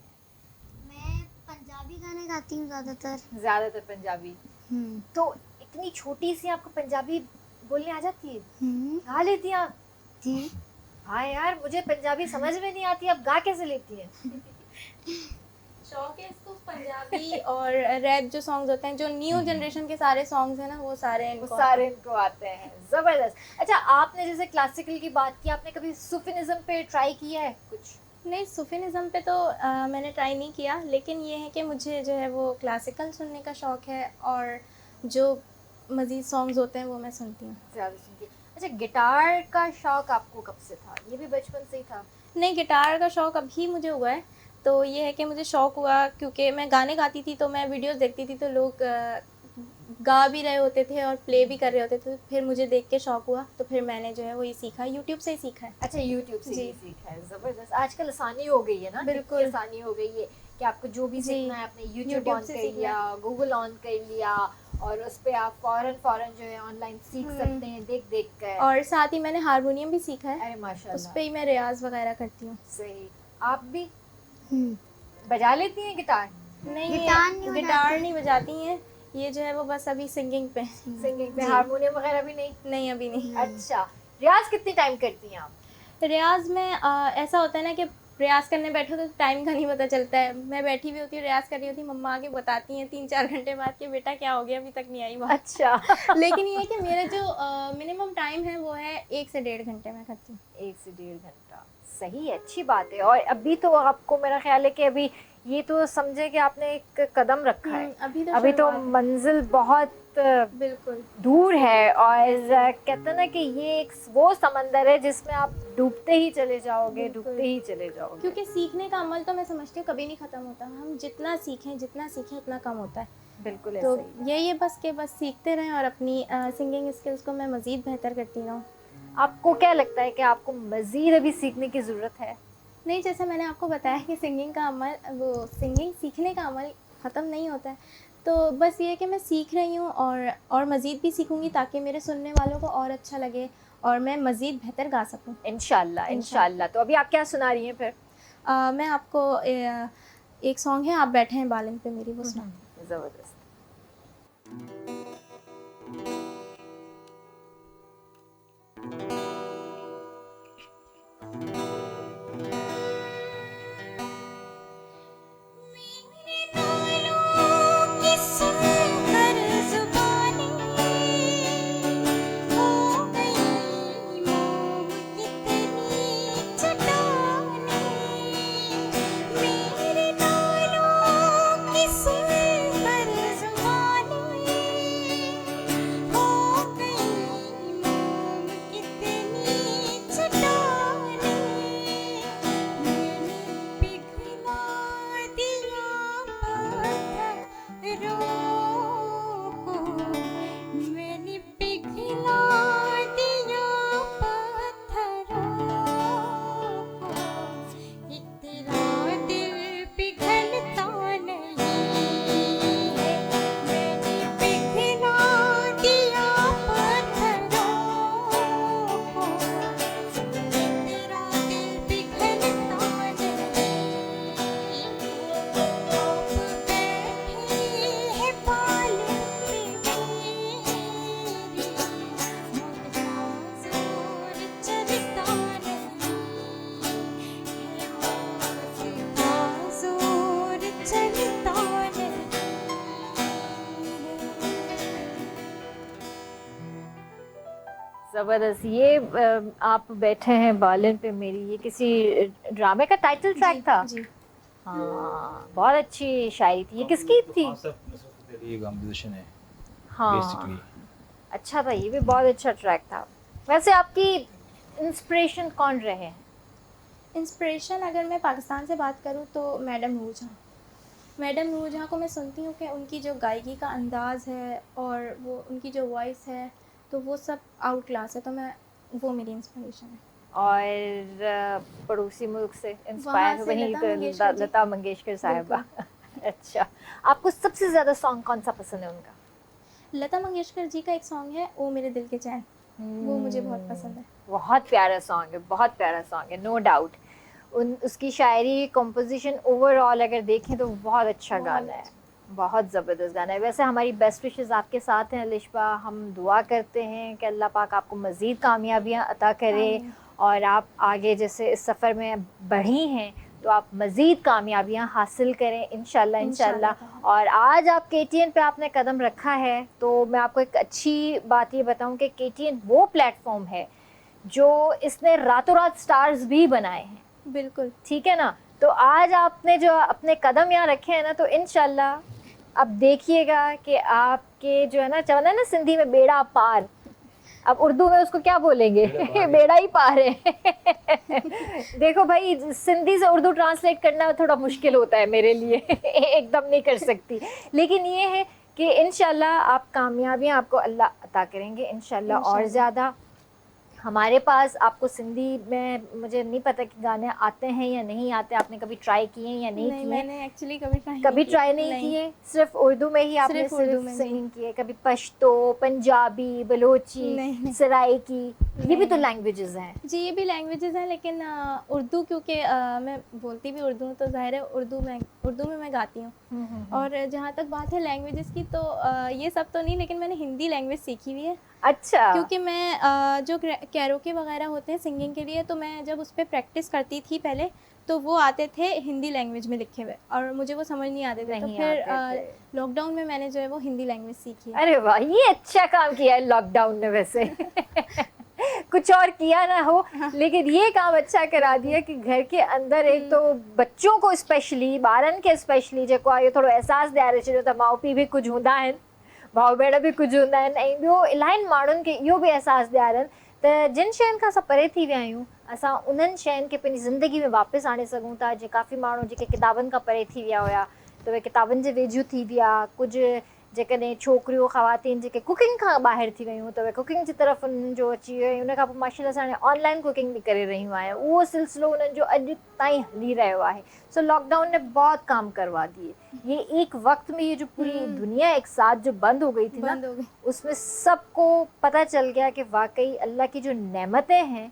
मैं पंजाबी गाने गाती हूँ ज़्यादातर। ज़्यादातर पंजाबी। तो इतनी छोटी सी आपको पंजाबी बोलने आ जाती है? गा लेती हैं आप? जी। हाँ यार, मुझे पंजाबी समझ में नहीं आती, आप गा कैसे लेती हैं? शौक है इसको पंजाबी और रैप जो सॉन्ग्स होते हैं, जो न्यू जनरेशन के सारे सॉन्ग्स हैं ना, वो सारे वो इनको सारे इनको आते हैं। ज़बरदस्त। अच्छा, आपने जैसे क्लासिकल की बात की, आपने कभी सूफीनिज्म पे ट्राई किया है कुछ? नहीं, सूफीनिज़म पे तो मैंने ट्राई नहीं किया, लेकिन ये है कि मुझे जो है वो क्लासिकल सुनने का शौक़ है, और जो मज़ीद सॉन्ग्स होते हैं वो मैं सुनती हूँ। ज़्यादा सुनती। अच्छा, गिटार का शौक आपको कब से था? ये भी बचपन से ही था? नहीं, गिटार का शौक़ अभी मुझे हुआ है। तो ये है कि मुझे शौक़ हुआ क्योंकि मैं गाने गाती थी, तो मैं वीडियोस देखती थी, तो लोग गा भी रहे होते थे और प्ले भी कर रहे होते थे। फिर मुझे देख के शौक हुआ, तो फिर मैंने जो है वो ये सीखा, यूट्यूब से ही सीखा है। अच्छा, यूट्यूब से जी। ही सीखा है, जबरदस्त। आजकल आसानी हो गई है ना, बिल्कुल। कितनी आसानी हो गई है कि आपको जो भी जी। सीखना है अपने यूट्यूब YouTube ऑन से कर सीखना लिया, गूगल ऑन कर लिया, और उस पे आप फौरन जो है ऑनलाइन सीख सकते हैं देख कर। और साथ ही मैंने हारमोनियम भी सीखा है, अरे उस माशाल्लाह, पे ही मैं रियाज वगैरह करती हूँ। सही। आप भी बजा लेती हैं गिटार? नहीं, गिटार नहीं नहीं बजाती हैं, ये जो है वो बस अभी सिंगिंग पे। सिंगिंग पे? जी। हारमोनियम वगैरह भी नहीं? नहीं, अभी नहीं। अच्छा, रियाज कितनी टाइम करती हैं आप? रियाज में ऐसा होता है ना कि रियाज करने बैठो तो टाइम का नहीं पता चलता है। मैं बैठी हुई होती हूँ, रियाज कर रही होती हूँ, मम्मा आके बताती हैं 3-4 घंटे बाद कि बेटा क्या हो गया, अभी तक नहीं आई बात। अच्छा। लेकिन ये है कि मेरा जो मिनिमम टाइम है वो है 1 से 1.5 घंटे में करती हूँ। 1 से 1.5 घंटा, सही है, अच्छी बात है। और अभी तो आपको, मेरा ख्याल है कि अभी ये तो समझे कि आपने एक कदम रखा है, अभी अभी तो शुरुआत है। मंजिल बहुत बिल्कुल। दूर है। और कहते हैं ना कि ये एक वो समंदर है जिसमें आप डूबते ही चले जाओगे, बिल्कुल। डूबते ही चले जाओगे। क्योंकि सीखने का अमल तो मैं समझती हूँ कभी नहीं ख़त्म होता। हम जितना सीखें उतना कम होता है। बिल्कुल तो ऐसा ही। यही है बस कि बस सीखते रहें और अपनी सिंगिंग स्किल्स को मैं मज़ीद बेहतर करती रहूँ। आपको क्या लगता है कि आपको मज़ीद अभी सीखने की ज़रूरत है? नहीं, जैसे मैंने आपको बताया कि सिंगिंग सीखने का अमल ख़त्म नहीं होता है। तो बस ये है कि मैं सीख रही हूँ और मज़ीद भी सीखूँगी ताकि मेरे सुनने वालों को और अच्छा लगे और मैं मज़ीद बेहतर गा सकूँ। इंशाल्लाह, इंशाल्लाह। तो अभी आप क्या सुना रही हैं फिर? मैं आपको एक सॉन्ग है, आप बैठे हैं बालिंग पे मेरी, वो सुना। ज़बरदस्त। मेरे नालों की सुनकर ज़ुबानी हो गई मोम कितनी चटानी। मेरे नालों की सुनकर ज़ुबानी हो गई मोम कितनी चटानी। मैंने पिघला दिया पत्थरों को, मैंने पिघला दिया पत्थरों को, इतना दिल पिघलता नहीं है। मैंने पिघला दिया पत्थरों को, तेरा दिल पिघलता नहीं। आप बैठे हैं बालिंग पे मेरी, मुझका जोर चलता नहीं है, मुझका जोर चलता नहीं है। ज़बरदस्त। ये आप बैठे हैं बालिन पे मेरी, ये किसी ड्रामे का टाइटल ट्रैक था? जी। हाँ, बहुत अच्छी शायरी थी। ये किसकी थी? ये कंपोजिशन है हाँ, बेसिकली। अच्छा था, ये भी बहुत अच्छा ट्रैक था। वैसे आपकी इंस्पिरेशन कौन रहे हैं? इंस्पिरेशन अगर मैं पाकिस्तान से बात करूँ तो मैडम नूर जहाँ को मैं सुनती हूँ कि उनकी जो गायकी का अंदाज़ है और वो उनकी जो वॉइस है तो वो सब आउट क्लास है, तो वो मेरी इंस्पिरेशन है। और पड़ोसी मुल्क से वहाँ इंस्पायर से वहीं लता मंगेशकर जी। लता मंगेशकर साहिबा। अच्छा, आपको सबसे ज़्यादा सॉन्ग कौन सा पसंद है उनका? लता मंगेशकर जी का एक सॉन्ग है, ओ मेरे दिल के चैन, वो मुझे बहुत पसंद है। बहुत प्यारा सॉन्ग है, बहुत प्यारा सॉन्ग है, नो डाउट। उसकी शायरी, कंपोजिशन ओवरऑल अगर देखें तो बहुत अच्छा गाना है, बहुत ज़बरदस्त गाना है। वैसे हमारी बेस्ट विशेस आपके साथ हैं अलिशबा। हम दुआ करते हैं कि अल्लाह पाक आपको मज़ीद कामयाबियाँ अता करे और आप आगे जैसे इस सफ़र में बढ़ी हैं तो आप मज़ीद कामयाबियाँ हासिल करें इंशाल्लाह इंशाल्लाह। और आज आप KTN पे आपने कदम रखा है तो मैं आपको एक अच्छी बात ये बताऊं कि KTN वो प्लेटफॉर्म है जो इसने रातों रात स्टार्स भी बनाए हैं। बिल्कुल, ठीक है ना। तो आज आपने जो अपने कदम यहाँ रखे हैं ना, तो इंशाल्लाह अब देखिएगा कि आपके जो है ना, चवना है ना सिंधी में बेड़ा पार, अब उर्दू में उसको क्या बोलेंगे? बेड़ा ही पार है। देखो भाई, सिंधी से उर्दू ट्रांसलेट करना थोड़ा मुश्किल होता है मेरे लिए। एकदम नहीं कर सकती, लेकिन ये है कि इंशाल्लाह आप कामयाबियाँ आपको अल्लाह अता करेंगे इंशाल्लाह और इंशाल्लाह। ज़्यादा। हमारे पास आपको सिंधी में मुझे नहीं पता कि गाने आते हैं या नहीं आते, आपने कभी ट्राई किए हैं या नहीं नहीं, किए? मैंने एक्चुअली कभी ट्राई कभी ट्राई नहीं किए? सिर्फ उर्दू में ही आपने सिर्फ उर्दू सिर्फ में, जी। सिंगिंग की है? कभी पश्तो, पंजाबी, बलोची, नहीं, नहीं। सराइकी, ये भी तो नहीं। लैंग्वेजेस हैं। जी, ये भी लैंग्वेजेस हैं, लेकिन उर्दू क्योंकि मैं बोलती भी उर्दू हूँ, तो ज़ाहिर है उर्दू में मैं गाती हूँ। और जहाँ तक बात है लैंग्वेजेस की, तो ये सब तो नहीं, लेकिन मैंने हिंदी लैंग्वेज सीखी हुई है। अच्छा। क्योंकि मैं जो कैरोके वगैरह होते हैं सिंगिंग के लिए, तो मैं जब उस पे प्रैक्टिस करती थी पहले, तो वो आते थे हिंदी लैंग्वेज में लिखे हुए, और मुझे वो समझ नहीं आते थे। तो नहीं फिर आते थे। लॉकडाउन में मैंने जो है वो हिंदी लैंग्वेज सीखी है। अरे वाह, ये अच्छा काम किया है लॉकडाउन ने वैसे। कुछ और किया ना हो, लेकिन ये काम अच्छा करा दिया कि घर के अंदर एक तो बच्चों को स्पेशली, ॿारनि खे स्पेशली जेको आहे इहो थोरो एहसासु ॾियारे छॾियो त माउ पीउ बि कुझु हूंदा आहिनि, भाउ भेण बि कुझु हूंदा आहिनि, ऐं ॿियो इलाही माण्हुनि खे इहो बि एहसासु ॾियारनि त जिन शयुनि खां असां परे थी विया आहियूं, असां उन्हनि शयुनि खे पंहिंजी ज़िंदगी में वापसि आणे सघूं था। जीअं काफ़ी माण्हू जेके किताबनि खां परे थी विया हुया, त उहे किताबनि जे वेझो थी विया। कुझु जेकॾहिं छोकिरियूं ख़वातीन जेके कुकिंग खां ॿाहिरि थी वियूं, त उहे कुकिंग जी तरफ़ उन्हनि जो अची वियो, ऐं उन खां पोइ माशाल्लाह सां हाणे ऑनलाइन कुकिंग बि करे रहियूं आहिनि। उहो सिलसिलो उन्हनि जो अॼु ताईं हली रहियो आहे। सो लॉकडाउन ने बहुत काम करवा दिए। ये एक वक्त में ये जो पूरी दुनिया एक साथ जो बंद हो गई थी ना, बंद हो गई। उसमें सबको पता चल गया कि वाकई अल्लाह की जो नेमतें हैं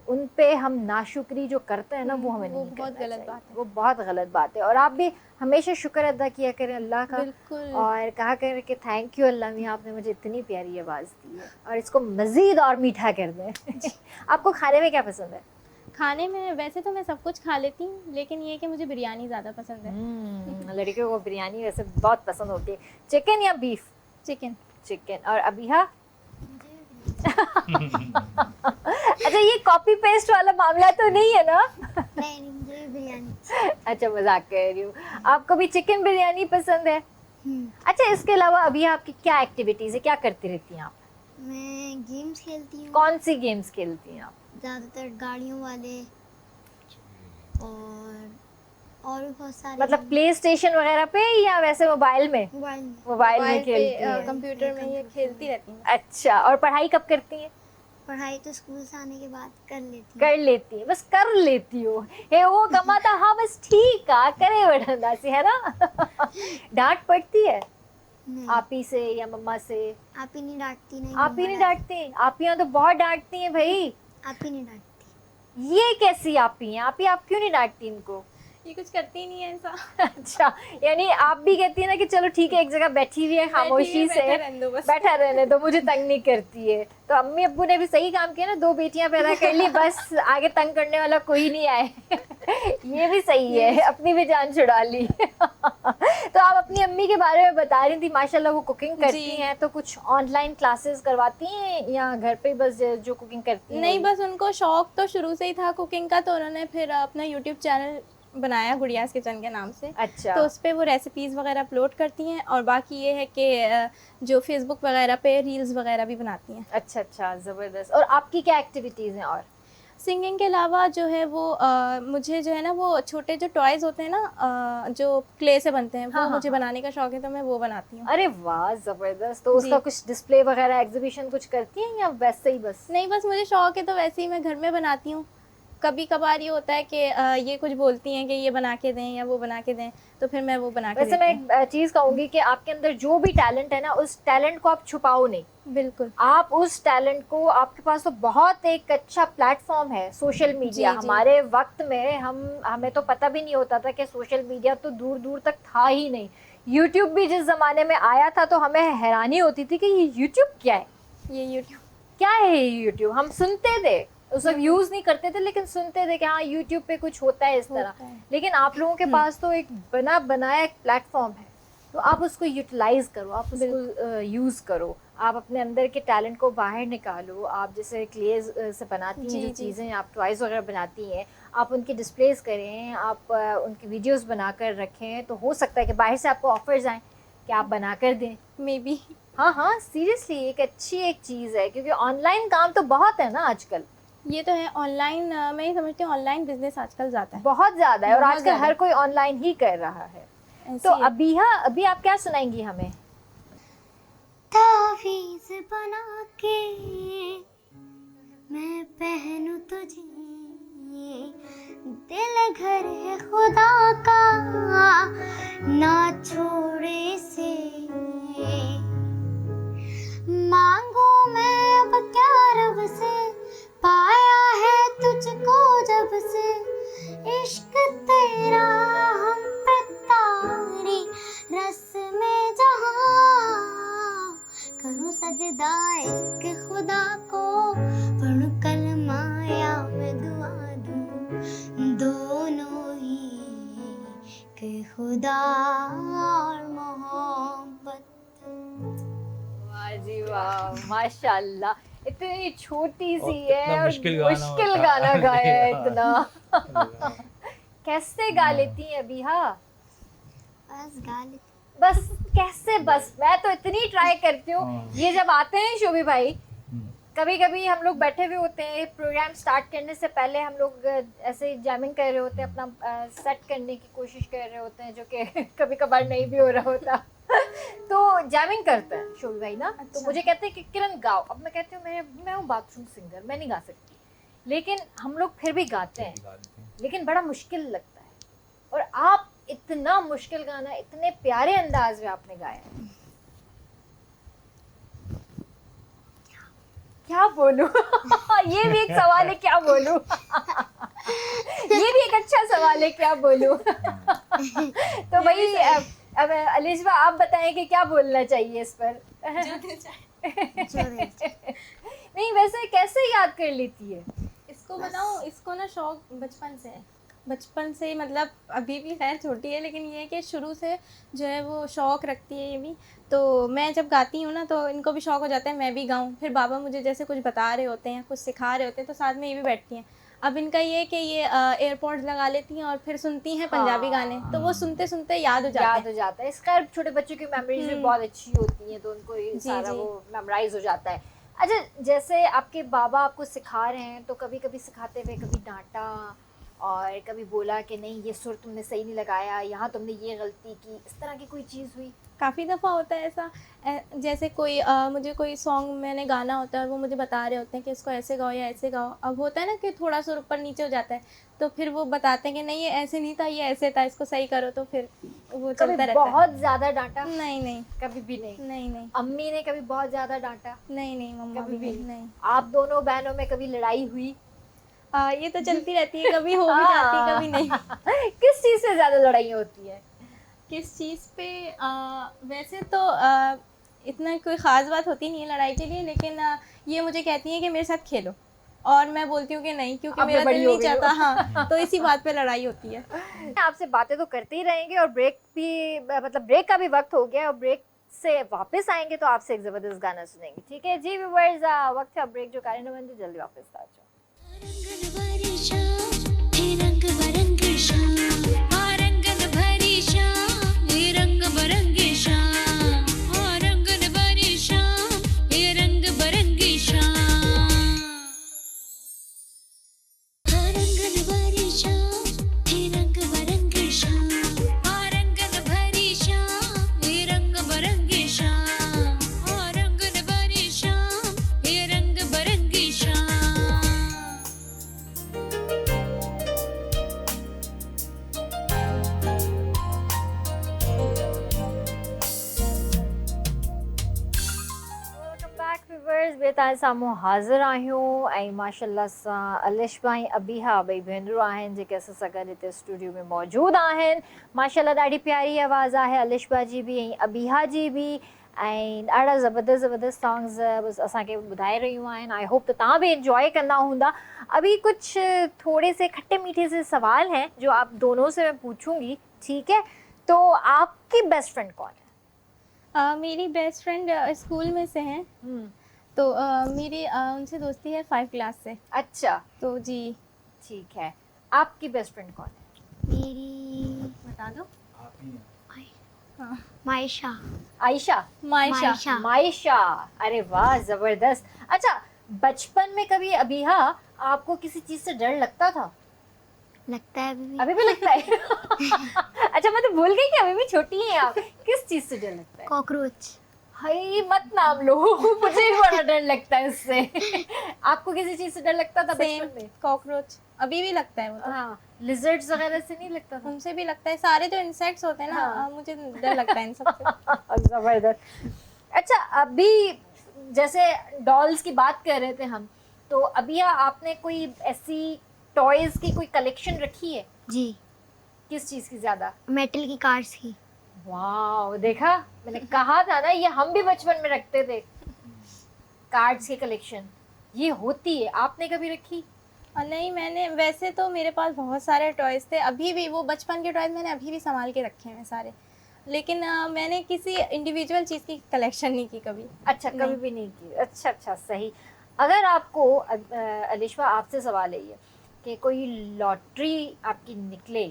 उन पे हम नाशुक्री जो करते हैं ना, वो हमें वो नहीं बहुत करना गलत चाहिए। बात है। वो बहुत गलत बात है। और आप भी हमेशा शुक्र अदा किया करें अल्लाह का, बिल्कुल। और कहा करें कि थैंक यू अल्लाह मियाँ, आपने मुझे इतनी प्यारी आवाज़ दी है, और इसको मज़ीद और मीठा कर दें। आपको खाने में क्या पसंद है? खाने में वैसे तो मैं सब कुछ खा लेती हूँ, लेकिन ये कि मुझे बिरयानी ज़्यादा पसंद है। लड़कियों को बिरयानी वैसे बहुत पसंद होती है। चिकन या बीफ? चिकन। चिकन। और अबिहा? अच्छा, ये कॉपी पेस्ट वाला मामला तो नहीं है ना? नहीं, मुझे भी बिरयानी। अच्छा, मजाक कर रही हूँ। आपको भी चिकन बिरयानी पसंद है? अच्छा, इसके अलावा अभी आपकी क्या एक्टिविटीज है, क्या करती रहती हैं आप? मैं गेम्स खेलती हूँ, कौन सी गेम्स खेलती हैं आप? ज़्यादातर गाड़ियों वाले, और भी बहुत सारे मतलब प्ले स्टेशन वगैरह पे या वैसे मोबाइल में? मोबाइल में। मोबाइल में खेलती हैं। कंप्यूटर में ये खेलती रहती हूँ। अच्छा, और पढ़ाई कब करती हैं? पढ़ाई तो स्कूल से आने के बाद कर लेती हूँ। कर लेती है, बस कर लेती हो। हे वो कमाता, हाँ बस ठीक है, करे वठंदा सी, है ना? डांट पड़ती है नहीं, आप ही से या मम्मा से? आप ही नहीं डांटती। नहीं, आप ही मम्मा नहीं डांटती? आप ही तो बहुत डांटती हैं भाई। आप ही नहीं डांटती। ये कैसी आप ही हैं? आप क्यों नहीं डांटती इनको? ये कुछ करती ही नहीं है ऐसा। अच्छा, यानी आप भी कहती है ना कि चलो ठीक है, एक जगह बैठी हुई है खामोशी से, बैठा रहने दो बस। बैठा रहने दो, मुझे तंग नहीं करती है। तो अम्मी अब्बू ने भी सही काम किया ना, 2 बेटियां पैदा कर ली, बस आगे तंग करने वाला कोई नहीं आए। ये भी सही है, अपनी भी जान छुड़ा ली। तो आप अपनी अम्मी के बारे में बता रही थी, माशाल्लाह वो कुकिंग करती जी। हैं, तो कुछ ऑनलाइन क्लासेस करवाती हैं या घर पे बस जो कुकिंग करती हैं? नहीं, बस उनको शौक तो शुरू से ही था कुकिंग का, तो उन्होंने फिर अपना यूट्यूब चैनल बनाया गुड़ियाज़ किचन के नाम से। अच्छा। तो उस पे वो रेसिपीज़ वगैरह अपलोड करती हैं, और बाकी ये है कि जो फेसबुक वगैरह पे रील्स वगैरह भी बनाती हैं। अच्छा अच्छा, ज़बरदस्त। और आपकी क्या एक्टिविटीज़ हैं? और सिंगिंग के अलावा जो है वो मुझे जो है ना, वो छोटे जो टॉयज़ होते हैं ना, जो क्ले से बनते हैं, हाँ, वो हाँ, मुझे हाँ। बनाने का शौक है, तो मैं वो बनाती हूँ। अरे वाह, जबरदस्त। तो जी। उसका कुछ डिस्प्ले वगैरह, एग्जीबिशन कुछ करती हैं या वैसे ही बस? नहीं, बस मुझे शौक है, तो वैसे ही मैं घर में बनाती हूँ। कभी कभार ये होता है कि ये कुछ बोलती हैं कि ये बना के दें या वो बना के दें, तो फिर मैं वो बना के वैसे देती मैं हूँ। एक चीज़ कहूँगी कि आपके अंदर जो भी टैलेंट है ना, उस टैलेंट को आप छुपाओ नहीं। बिल्कुल। आप उस टैलेंट को, आपके पास तो बहुत एक अच्छा प्लेटफॉर्म है सोशल मीडिया। जी, जी। हमारे वक्त में हमें तो पता भी नहीं होता था कि सोशल मीडिया तो दूर दूर तक था ही नहीं। यूट्यूब भी जिस ज़माने में आया था तो हमें हैरानी होती थी कि ये यूट्यूब क्या है, ये यूट्यूब क्या है ये यूट्यूब। हम सुनते थे, उस वक्त यूज़ नहीं करते थे, लेकिन सुनते थे कि हाँ यूट्यूब पे कुछ होता है इस तरह। होता है। लेकिन आप लोगों के पास तो एक बना बनाया एक प्लेटफॉर्म है, तो आप उसको यूटिलाइज करो, आप उसको यूज़ करो, आप अपने अंदर के टैलेंट को बाहर निकालो। आप जैसे क्लेज से बनाती हैं जी, जो जी। चीज़ें, आप टॉयज़ वगैरह बनाती हैं, आप उनकी डिस्प्लेस करें, आप उनकी वीडियोस बनाकर रखें, तो हो सकता है कि बाहर से आपको ऑफर्स आएँ कि आप बना कर दें। May be. हाँ हाँ, सीरियसली एक अच्छी एक चीज़ है, क्योंकि ऑनलाइन काम तो बहुत है ना आजकल, ये तो है ऑनलाइन। मैं ये समझती हूँ ऑनलाइन बिजनेस आजकल ज़्यादा है। बहुत ज़्यादा है, और बहुत आजकल ज़्यादा। हर कोई ऑनलाइन ही कर रहा है। ऐसी तो है। अभी आप क्या सुनाएंगी हमें? तावीज़ बना के मैं पहनूं तुझे, दिल घर है खुदा का ना छोड़े से। मांगू मैं अब क्या रब से, पाया है तुझको जब से, इश्क तेरा हम पे तारी रस्में जहां। करूं सजदा एक खुदा को, पढ़ूं कलमा या मैं दुआ दूं, दोनों ही के खुदा और मोहब्बत। वाह जी वाह, माशाल्लाह, इतनी छोटी सी और है कितना और मुश्किल गाना मुश्किल होता है। गाना गाया है हाँ। इतना। कैसे गा लेती हैं अभी? हाँ बस गाली बस कैसे, बस मैं तो इतनी ट्राई करती हूँ। हाँ। ये जब आते हैं शोभी भाई, हम्म, कभी कभी हम लोग बैठे हुए होते हैं, प्रोग्राम स्टार्ट करने से पहले हम लोग ऐसे जैमिंग कर रहे होते हैं, अपना सेट करने की कोशिश कर रहे होते हैं, जो कि कभी कभार नहीं भी हो रहा होता। तो जैमिंग करते हैं शोभी भाई ना, तो अच्छा। मुझे कहते हैं कि किरण गाओ। अब मैं कहती हूँ मैं हूँ बाथरूम सिंगर, मैं नहीं गा सकती, लेकिन हम लोग फिर भी गाते हैं, गा लेते हैं। लेकिन बड़ा मुश्किल लगता है। और आप इतना मुश्किल गाना इतने प्यारे अंदाज में आपने गाया है। क्या बोलूं? ये भी एक सवाल है, क्या बोलूं? ये भी एक अच्छा सवाल है, क्या बोलूं? तो भाई अब अलिशबा आप बताएं कि क्या बोलना चाहिए इस पर। नहीं वैसे कैसे याद कर लेती है? इसको बताऊँ, इसको ना शौक बचपन से है। बचपन से ही, मतलब अभी भी खैर छोटी है, लेकिन ये है कि शुरू से जो है वो शौक़ रखती है ये भी। तो मैं जब गाती हूँ ना तो इनको भी शौक़ हो जाता है मैं भी गाऊँ। फिर बाबा मुझे जैसे कुछ बता रहे होते हैं, कुछ सिखा रहे होते हैं, तो साथ में ये भी बैठती हैं। अब इनका ये है कि ये एयरपॉड्स लगा लेती हैं और फिर सुनती हैं पंजाबी गाने, तो वो सुनते सुनते याद हो जाता याद है। हो जाता है। इसका छोटे बच्चों की मेमोरीज भी बहुत अच्छी होती हैं, तो उनको ये जी, सारा जी। वो मेमोराइज हो जाता है। अच्छा, जैसे आपके बाबा आपको सिखा रहे हैं, तो कभी कभी सिखाते हुए कभी डांटा और कभी बोला कि नहीं ये सुर तुमने सही नहीं लगाया, यहाँ तुमने ये गलती की, इस तरह की कोई चीज़ हुई? काफ़ी दफ़ा होता है ऐसा। जैसे कोई मुझे कोई सॉन्ग मैंने गाना होता है और वो मुझे बता रहे होते हैं कि इसको ऐसे गाओ या ऐसे गाओ। अब होता है ना कि थोड़ा सुर ऊपर नीचे हो जाता है, तो फिर वो बताते हैं कि नहीं ये ऐसे नहीं था, ये ऐसे था, इसको सही करो, तो फिर वो कभी चलता रहता है। बहुत ज्यादा डांटा? नहीं नहीं कभी भी नहीं? नहीं नहीं अम्मी ने कभी बहुत ज्यादा डांटा? नहीं नहीं मम्मा कभी भी भी नहीं। आप दोनों बहनों में कभी लड़ाई हुई? ये तो चलती रहती है, कभी हो भी जाती है, कभी नहीं। किस चीज़ से ज्यादा लड़ाई होती है? किस चीज़ पे? वैसे तो इतना कोई ख़ास बात होती नहीं है लड़ाई के लिए, लेकिन ये मुझे कहती हैं कि मेरे साथ खेलो, और मैं बोलती हूँ कि नहीं, क्योंकि अब मैं मेरा बड़ी दिल हो नहीं गई चाहता। हूँ। हाँ, तो इसी बात पे लड़ाई होती है। आपसे बातें तो करते ही रहेंगे, और ब्रेक भी, मतलब ब्रेक का भी वक्त हो गया, और ब्रेक से वापस आएंगे तो आपसे एक ज़बरदस्त गाना सुनेंगे। ठीक है जी व्यूअर्स, वक्त है ब्रेक जो कार्य जल्दी वापस आ जाओ। रंगन भरी शाम, हे रंग बरंगी शाम, हाँ रंगन भरी शाम, हे रंग बरंगी शाम, हाँ रंगन भरी शाम, हे रंग बरंगी शाम, हाँ रंगन भरी शाम, हे रंग बरंगी शाम, हाँ रंगन भरी शाम, हे रंग बरंगी शाम, हाँ रंगन भरी शाम, हे रंग बरंगी शाम। वेलकम बैक व्यूअर्स, बेताल सामो हाज़िर आहियूं ऐं माशाल्लाह सां अलिशबा ऐं अबीहा ॿई भेनरूं आहिनि जेके असां सां गॾु हिते स्टूडियो में मौजूदु आहिनि। माशाल्लाह ॾाढी प्यारी आवाज़ आहे अलिशबा जी बि ऐं अबीहा जी बि, ऐं ॾाढा ज़बरदस्त सॉन्ग्स असांखे ॿुधाए रहियूं आहिनि। आई होप त तव्हां भी इंजॉय कंदा हूंदा। अभी कुछ थोड़े से खट्टे मीठे से सवाल हैं जो आप दोनों से मैं पूछूंगी, ठीक है? तो आपकी बेस्ट फ्रेंड कौन है? मेरी बेस्ट फ्रेंड स्कूल में से हैं, तो मेरी उनसे दोस्ती है 5 क्लास से। अच्छा, तो जी। ठीक है। आपकी बेस्ट फ्रेंड कौन है? मेरी बता दो। आप ही हैं। हाँ, मायशा। आयशा? मायशा। मायशा, अरे वाह ज़बरदस्त। अच्छा, बचपन में कभी अबीहा आपको किसी चीज़ से डर लगता था? लगता है अभी भी। अभी भी लगता है? अच्छा, मैं तो भूल गई कि अभी भी छोटी हैं आप। किस चीज़ से डर लगता है? कॉकरोच। भाई मत नाम लो, मुझे भी बड़ा डर लगता है इससे। आपको किसी चीज से डर लगता था सेम बचपन में? कॉकरोच अभी भी लगता है वो तो। हाँ, लिजर्ड्स वगैरह से नहीं लगता था? उनसे भी लगता है, सारे जो इंसेक्ट्स होते हैं ना, हाँ। मुझे डर लगता है इन सबसे। जबरदस्त। अच्छा, अभी जैसे डॉल्स की बात कर रहे थे हम, तो अभी आपने कोई ऐसी टॉयज की कोई कलेक्शन रखी है? जी, किस चीज की ज्यादा? मेटल की कार्स की। वाह, देखा, मैंने कहा था ना, ये हम भी बचपन में रखते थे, कार्ड्स की कलेक्शन। ये होती है, आपने कभी रखी? और नहीं, मैंने वैसे तो मेरे पास बहुत सारे टॉयज थे, अभी भी वो बचपन के टॉयज मैंने अभी भी संभाल के रखे हैं सारे, लेकिन मैंने किसी इंडिविजुअल चीज़ की कलेक्शन नहीं की कभी। अच्छा, कभी भी नहीं की। अच्छा अच्छा, सही। अगर आपको अलिशा, आपसे सवाल है ये कि कोई लॉटरी आपकी निकले,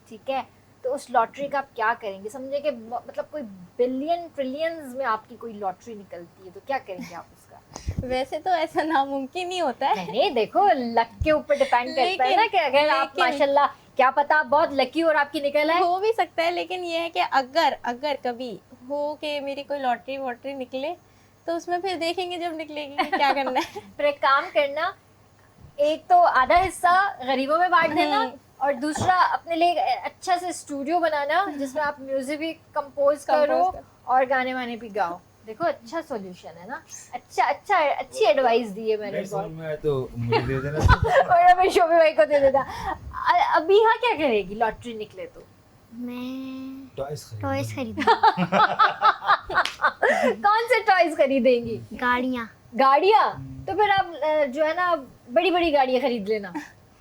ठीक है, तो उस लॉटरी का आप क्या करेंगे? समझे कि मतलब कोई बिलियन ट्रिलियंस में आपकी कोई लॉटरी निकलती है, तो क्या करेंगे आप उसका? वैसे तो ऐसा नामुमकिन ही होता है। नहीं, देखो, लक के ऊपर डिपेंड करता है ना, कि अगर आप लेकिन- माशाल्लाह, क्या पता आप बहुत लकी और आपकी निकल आए। हो भी सकता है, लेकिन ये है कि अगर अगर कभी हो कि मेरी कोई लॉटरी वॉटरी निकले, तो उसमें फिर देखेंगे जब निकलेगी कि क्या करना है। फिर एक काम करना, एक तो आधा हिस्सा गरीबों में बांट देना, और दूसरा अपने लिए अच्छा से स्टूडियो बनाना जिसमें आप म्यूजिक भी कंपोज करो और गाने वाने भी गाओ। देखो, अच्छा सॉल्यूशन है ना। अच्छा, अच्छी एडवाइस दी है मैंने नहीं समझ बहुत। में आया तो मुझे दे देना। और मैं शोभी भाई को दे देता। अभी यहाँ क्या करेगी लॉटरी निकले तो? मैं टॉयज टॉयज खरीद, कौन से टॉयज खरीदेंगी? गाड़ियाँ। गाड़ियाँ? तो फिर आप जो है ना, बड़ी बड़ी गाड़ियाँ खरीद लेना।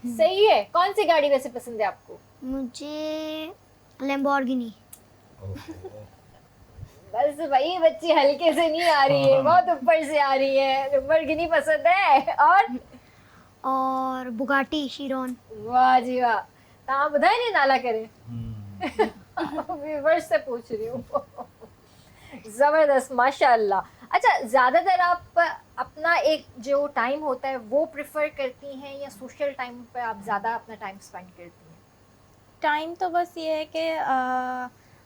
सही है। कौन सी गाड़ी वैसे पसंद है आपको? मुझे लैम्बोर्गिनी। बस भाई, बच्ची हल्के से नहीं आ रही है, बहुत ऊपर से आ रही है। लैम्बोर्गिनी पसंद है। और बुगाटी शिरोन। वाह जी वाह, तव्हां ॿुधाए नहीं नाला करे। व्यूअर्स से पूछ रही हूँ। जबरदस्त, माशाल्लाह। अच्छा, ज्यादातर आप अपना एक जो टाइम होता है वो प्रेफर करती हैं, या सोशल टाइम पे आप ज्यादा अपना टाइम स्पेंड करती हैं? टाइम तो बस ये है कि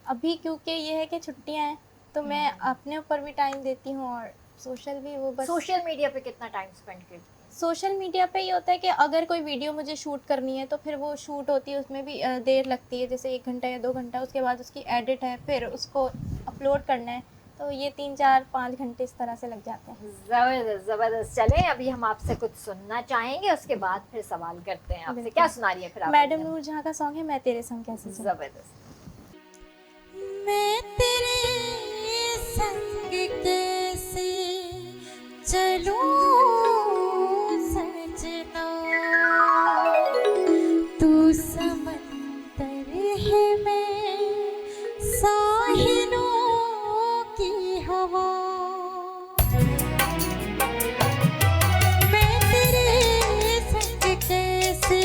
अभी क्योंकि ये है कि छुट्टियां हैं, तो मैं अपने ऊपर भी टाइम देती हूँ और सोशल भी। वो बस सोशल मीडिया पे कितना टाइम स्पेंड करती हैं? सोशल मीडिया पे ये होता है कि अगर कोई वीडियो मुझे शूट करनी है तो फिर वो शूट होती है, उसमें भी देर लगती है, जैसे 1 घंटा या 2 घंटा। उसके बाद उसकी एडिट है, फिर उसको अपलोड करना है, तो ये 3, 4, 5 घंटे इस तरह से लग जाते हैं। जबरदस्त जबरदस्त। चले, अभी हम आपसे कुछ सुनना चाहेंगे, उसके बाद फिर सवाल करते हैं आपसे। क्या सुना रही है फिर आप? मैडम नूर जहाँ का सॉन्ग है, मैं तेरे संग कैसे चलूं। जबरदस्त। मैं तेरे संग कैसे चलूं सजना, तू समंदर है, मैं साहिलों की हवा। मैं तेरे संग कैसे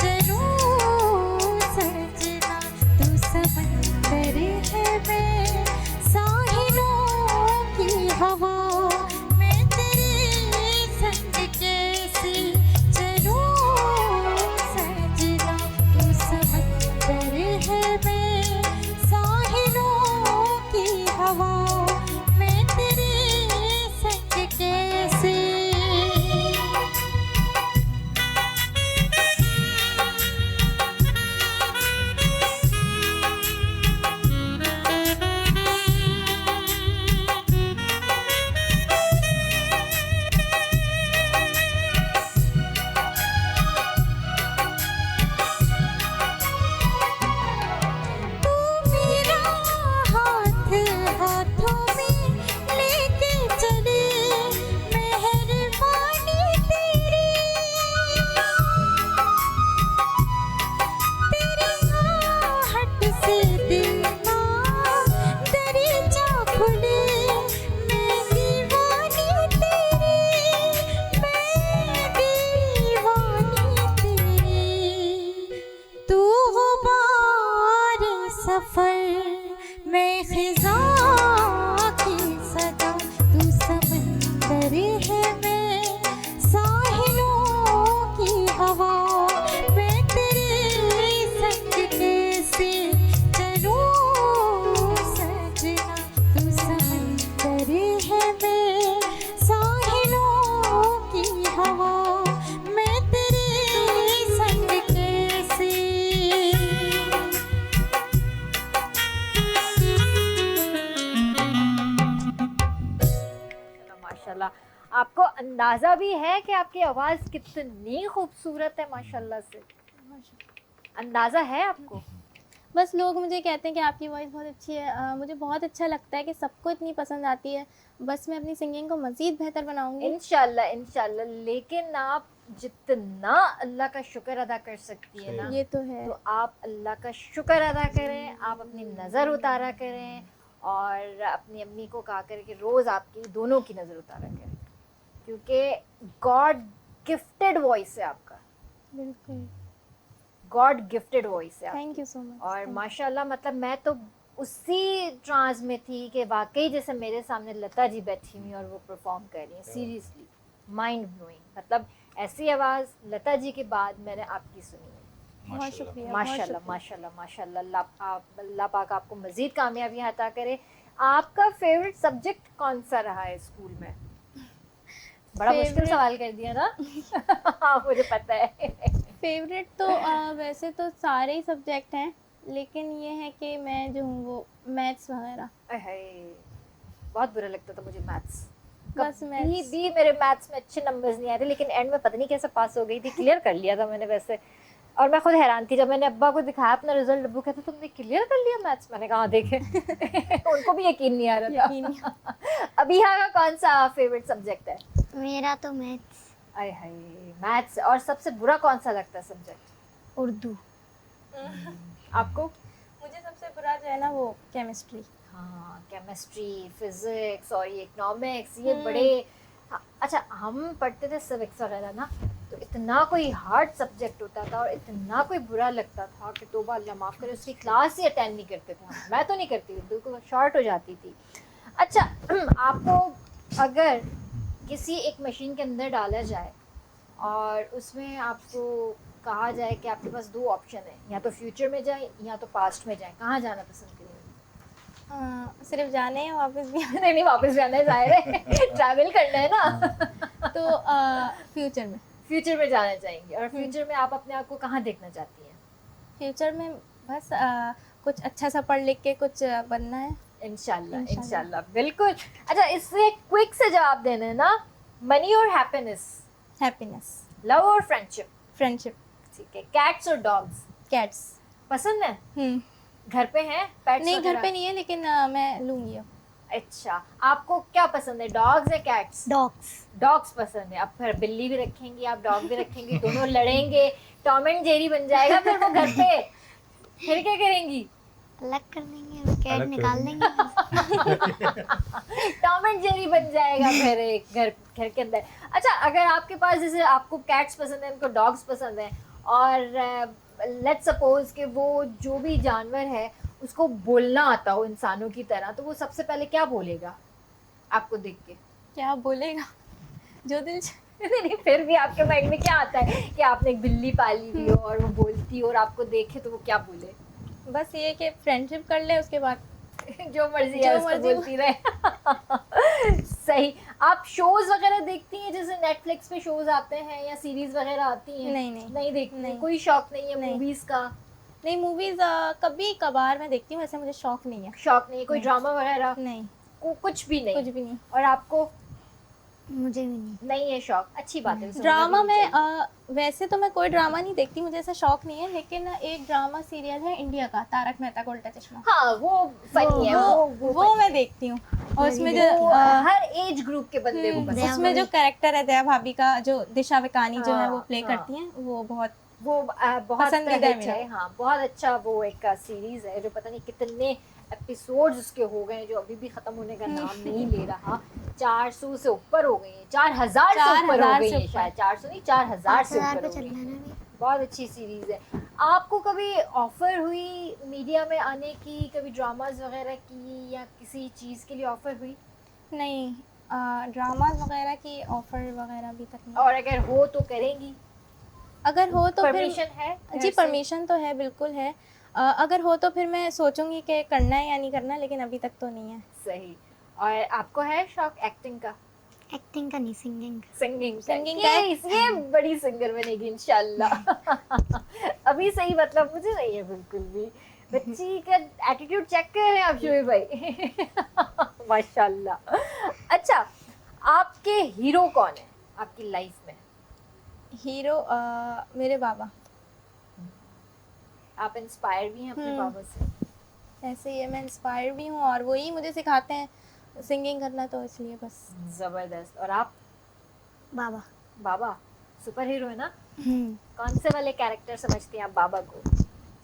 चलूं सजना, तू समंदर है, मैं साहिलों की हवा। मैं तेरे आपको अंदाजा भी है कि आपकी आवाज़ कितनी खूबसूरत है माशाल्लाह से? अंदाजा है आपको? बस लोग मुझे कहते हैं कि आपकी वॉइस बहुत अच्छी है। मुझे बहुत अच्छा लगता है कि सबको इतनी पसंद आती है। बस मैं अपनी सिंगिंग को मज़ीद बेहतर बनाऊंगी। इंशाल्लाह इंशाल्लाह। लेकिन आप जितना अल्लाह का शुक्र अदा कर सकती है ना, ये तो है। तो आप अल्लाह का शुक्र अदा करें, आप अपनी नज़र उतारा करें और अपनी अम्मी को कहा करें कि रोज़ आपकी दोनों की नज़र उतारा करें, क्योंकि गॉड गिफ्टेड वॉइस है आपका, बिल्कुल। गॉड गिफ्टेड वॉइस है आपकी। Thank you so much. और माशाल्लाह मतलब मैं तो उसी ट्रांस में थी कि वाकई जैसे मेरे सामने लता जी बैठी हुई और वो परफॉर्म कर रही हैं, सीरियसली माइंड ब्लोइंग। मतलब ऐसी आवाज़ लता जी के बाद मैंने आपकी सुनी है। बहुत शुक्रिया। माशाल्लाह माशाल्लाह माशाल्लाह। अल्लाह पाक आपको मज़ीद कामयाबियाँ अता करे। आपका फेवरेट सब्जेक्ट कौन सा रहा है स्कूल में? बड़ा मुश्किल Favorite- सवाल कर दिया ना। हाँ मुझे पता है। फेवरेट तो वैसे तो सारे ही सब्जेक्ट हैं, लेकिन ये है कि मैं जो हूँ वो मैथ्स वगैरह। अहे, बहुत बुरा लगता था मुझे मैथ्स। बस कभी maths। भी मेरे मैथ्स में अच्छे नंबर्स नहीं आए थे, लेकिन एंड में पता नहीं कैसे पास हो गई थी। क्लियर कर लिया था मैंने वैसे, और मैं खुद हैरान थी जब मैंने अब्बा को दिखाया अपना रिजल्ट। अब्बू कहते तुमने क्लियर कर लिया मैथ्स? मैंने कहा देखे। उनको भी यकीन नहीं आ रहा था। यकीन नहीं। अभी यहाँ का कौन सा फेवरेट सब्जेक्ट है? मेरा तो मैथ्स, अरे हाय मैथ्स। और सबसे बुरा कौन सा लगता है सब्जेक्ट उर्दू। आपको? मुझे सबसे बुरा जो है ना वो केमिस्ट्री। हाँ केमिस्ट्री, फिजिक्स और ये इकोनॉमिक्स, ये बड़े अच्छा हम पढ़ते थे सिविक्स वगैरह ना, तो इतना कोई हार्ड सब्जेक्ट होता था और इतना कोई बुरा लगता था कि तौबा अल्लाह माफ़ करे, उसकी क्लास ही अटेंड नहीं करते थे हम। मैं तो नहीं करती थी, बिल्कुल शॉर्ट हो जाती थी। अच्छा आपको अगर किसी एक मशीन के अंदर डाला जाए और उसमें आपको कहा जाए कि आपके पास दो ऑप्शन है, या तो फ्यूचर में जाए या तो पास्ट में जाए, कहाँ जाना पसंद करेंगे? सिर्फ जाने हैं, वापस भी आने। नहीं नहीं वापस जाना है, जाहिर है ट्रैवल करना है ना। तो फ्यूचर में। फ्यूचर में जाना चाहेंगे, और फ्यूचर में आप अपने आप को कहाँ देखना चाहती हैं? फ्यूचर में बस कुछ अच्छा सा पढ़ लिख के कुछ बनना है। इंशाल्लाह इंशाल्लाह। इंशाल्लाह बिल्कुल। अच्छा इससे क्विक से जवाब देना है ना, मनी और हैप्पीनेस, हैप्पीनेस, लव और फ्रेंडशिप? फ्रेंडशिप, ठीक है। कैट्स और डॉग्स कैट्स। पसंद है? घर पे हैं पेट्स? नहीं घर पे नहीं है, लेकिन मैं लूँगी अब। अच्छा आपको क्या पसंद है, डॉग्स या कैट्स? डॉग्स। डॉग्स पसंद है। अब फिर बिल्ली भी रखेंगी आप, डॉग भी रखेंगी, दोनों लड़ेंगे, टॉम एंड जेरी बन जाएगा फिर वो घर पे। फिर क्या करेंगी? अलग कर देंगे, कैट अलग कर निकाल देंगे। देंगे। टॉम एंड जेरी बन जाएगा फिर एक घर के अंदर। अच्छा अगर आपके पास जैसे आपको कैट्स पसंद है, उनको डॉग्स पसंद है, और लेट्स सपोज कि वो जो भी जानवर है उसको बोलना आता हो इंसानों की तरह, तो वो सबसे पहले क्या बोलेगा आपको देख के? क्या बोलेगा? जो दिल नहीं फिर भी आपके माइंड में क्या आता है कि आपने एक बिल्ली पाली हुई हो और वो बोलती हो और आपको देखे तो वो क्या बोले? बस ये कि फ्रेंडशिप कर ले, उसके बाद जो मर्जी है जो उसको मर्जी बोलती रहे। सही। आप शोज वगैरह देखती हैं, जैसे नेटफ्लिक्स पे शोज आते हैं या सीरीज वगैरह आती हैं? नहीं देखती? नहीं। कोई शौक नहीं है नहीं। मूवीज का? नहीं, मूवीज कभी कभार मैं देखती हूँ, ऐसे मुझे शौक नहीं है। शौक नहीं है? कोई नहीं। ड्रामा वगैरह? नहीं, कुछ भी नहीं? कुछ भी नहीं। और आपको मुझे भी नहीं। नहीं है शौक? अच्छी बात है। वैसे ड्रामा होना भी में चाहिए। वैसे तो मैं कोई ड्रामा नहीं देखती, मुझे ऐसा शौक नहीं है, लेकिन एक ड्रामा सीरियल है इंडिया का, तारक मेहता का उल्टा चश्मा। हाँ वो फनी है, वो funny मैं देखती हूँ। और उसमें है। जो वो हर एज ग्रुप के बंदे को पसंद। उसमें जो कैरेक्टर है दया भाभी का, जो दिशा विकानी जो है वो हाँ, प्ले हाँ। करती हैं, वो बहुत वो बहुत पसंदीदा है हिट मेरा। है। हाँ बहुत अच्छा वो एक सीरीज है जो पता नहीं कितने एपिसोड्स उसके हो गए, जो अभी भी खत्म होने का नाम नहीं ले रहा। 400 से ऊपर हो गई है, 4000 से ऊपर हो 4000 गई से है, ऊपर। शायद 400 नहीं 4000 से 5000 ऊपर पे हो चल गई रहा है है। ना अभी। बहुत अच्छी सीरीज है। आपको कभी ऑफर हुई मीडिया में आने की, कभी ड्रामाज वगैरह की या किसी चीज़ के लिए ऑफर हुई? नहीं, ड्रामाज वगैरह की ऑफर वगैरह अभी तक नहीं। और अगर हो तो करेंगी? अगर हो तो फिर परमिशन है घर जी, से? परमिशन तो है, बिल्कुल है। अगर हो तो फिर मैं सोचूंगी कि करना है या नहीं करना, लेकिन अभी तक तो नहीं है। सही। और आपको है शौक एक्टिंग का? एक्टिंग का नहीं, सिंगिंग। सिंगिंग Singing का? का? ये बड़ी सिंगर बनेगी इंशाल्लाह। अभी सही मतलब मुझे नहीं है बिल्कुल भी। बच्ची का एटीट्यूड चेक कर रहे हैं आप शोएब भाई। माशाल्लाह। अच्छा आपके हीरो कौन है आपकी लाइफ में? हीरो मेरे बाबा। आप इंस्पायर भी हैं अपने बाबा से? ऐसे ही है, मैं इंस्पायर भी हूँ और वही मुझे सिखाते हैं सिंगिंग करना, तो इसलिए बस। जबरदस्त। और आप? बाबा। बाबा सुपर हीरो है ना? कौन से वाले कैरेक्टर समझती हैं आप बाबा को?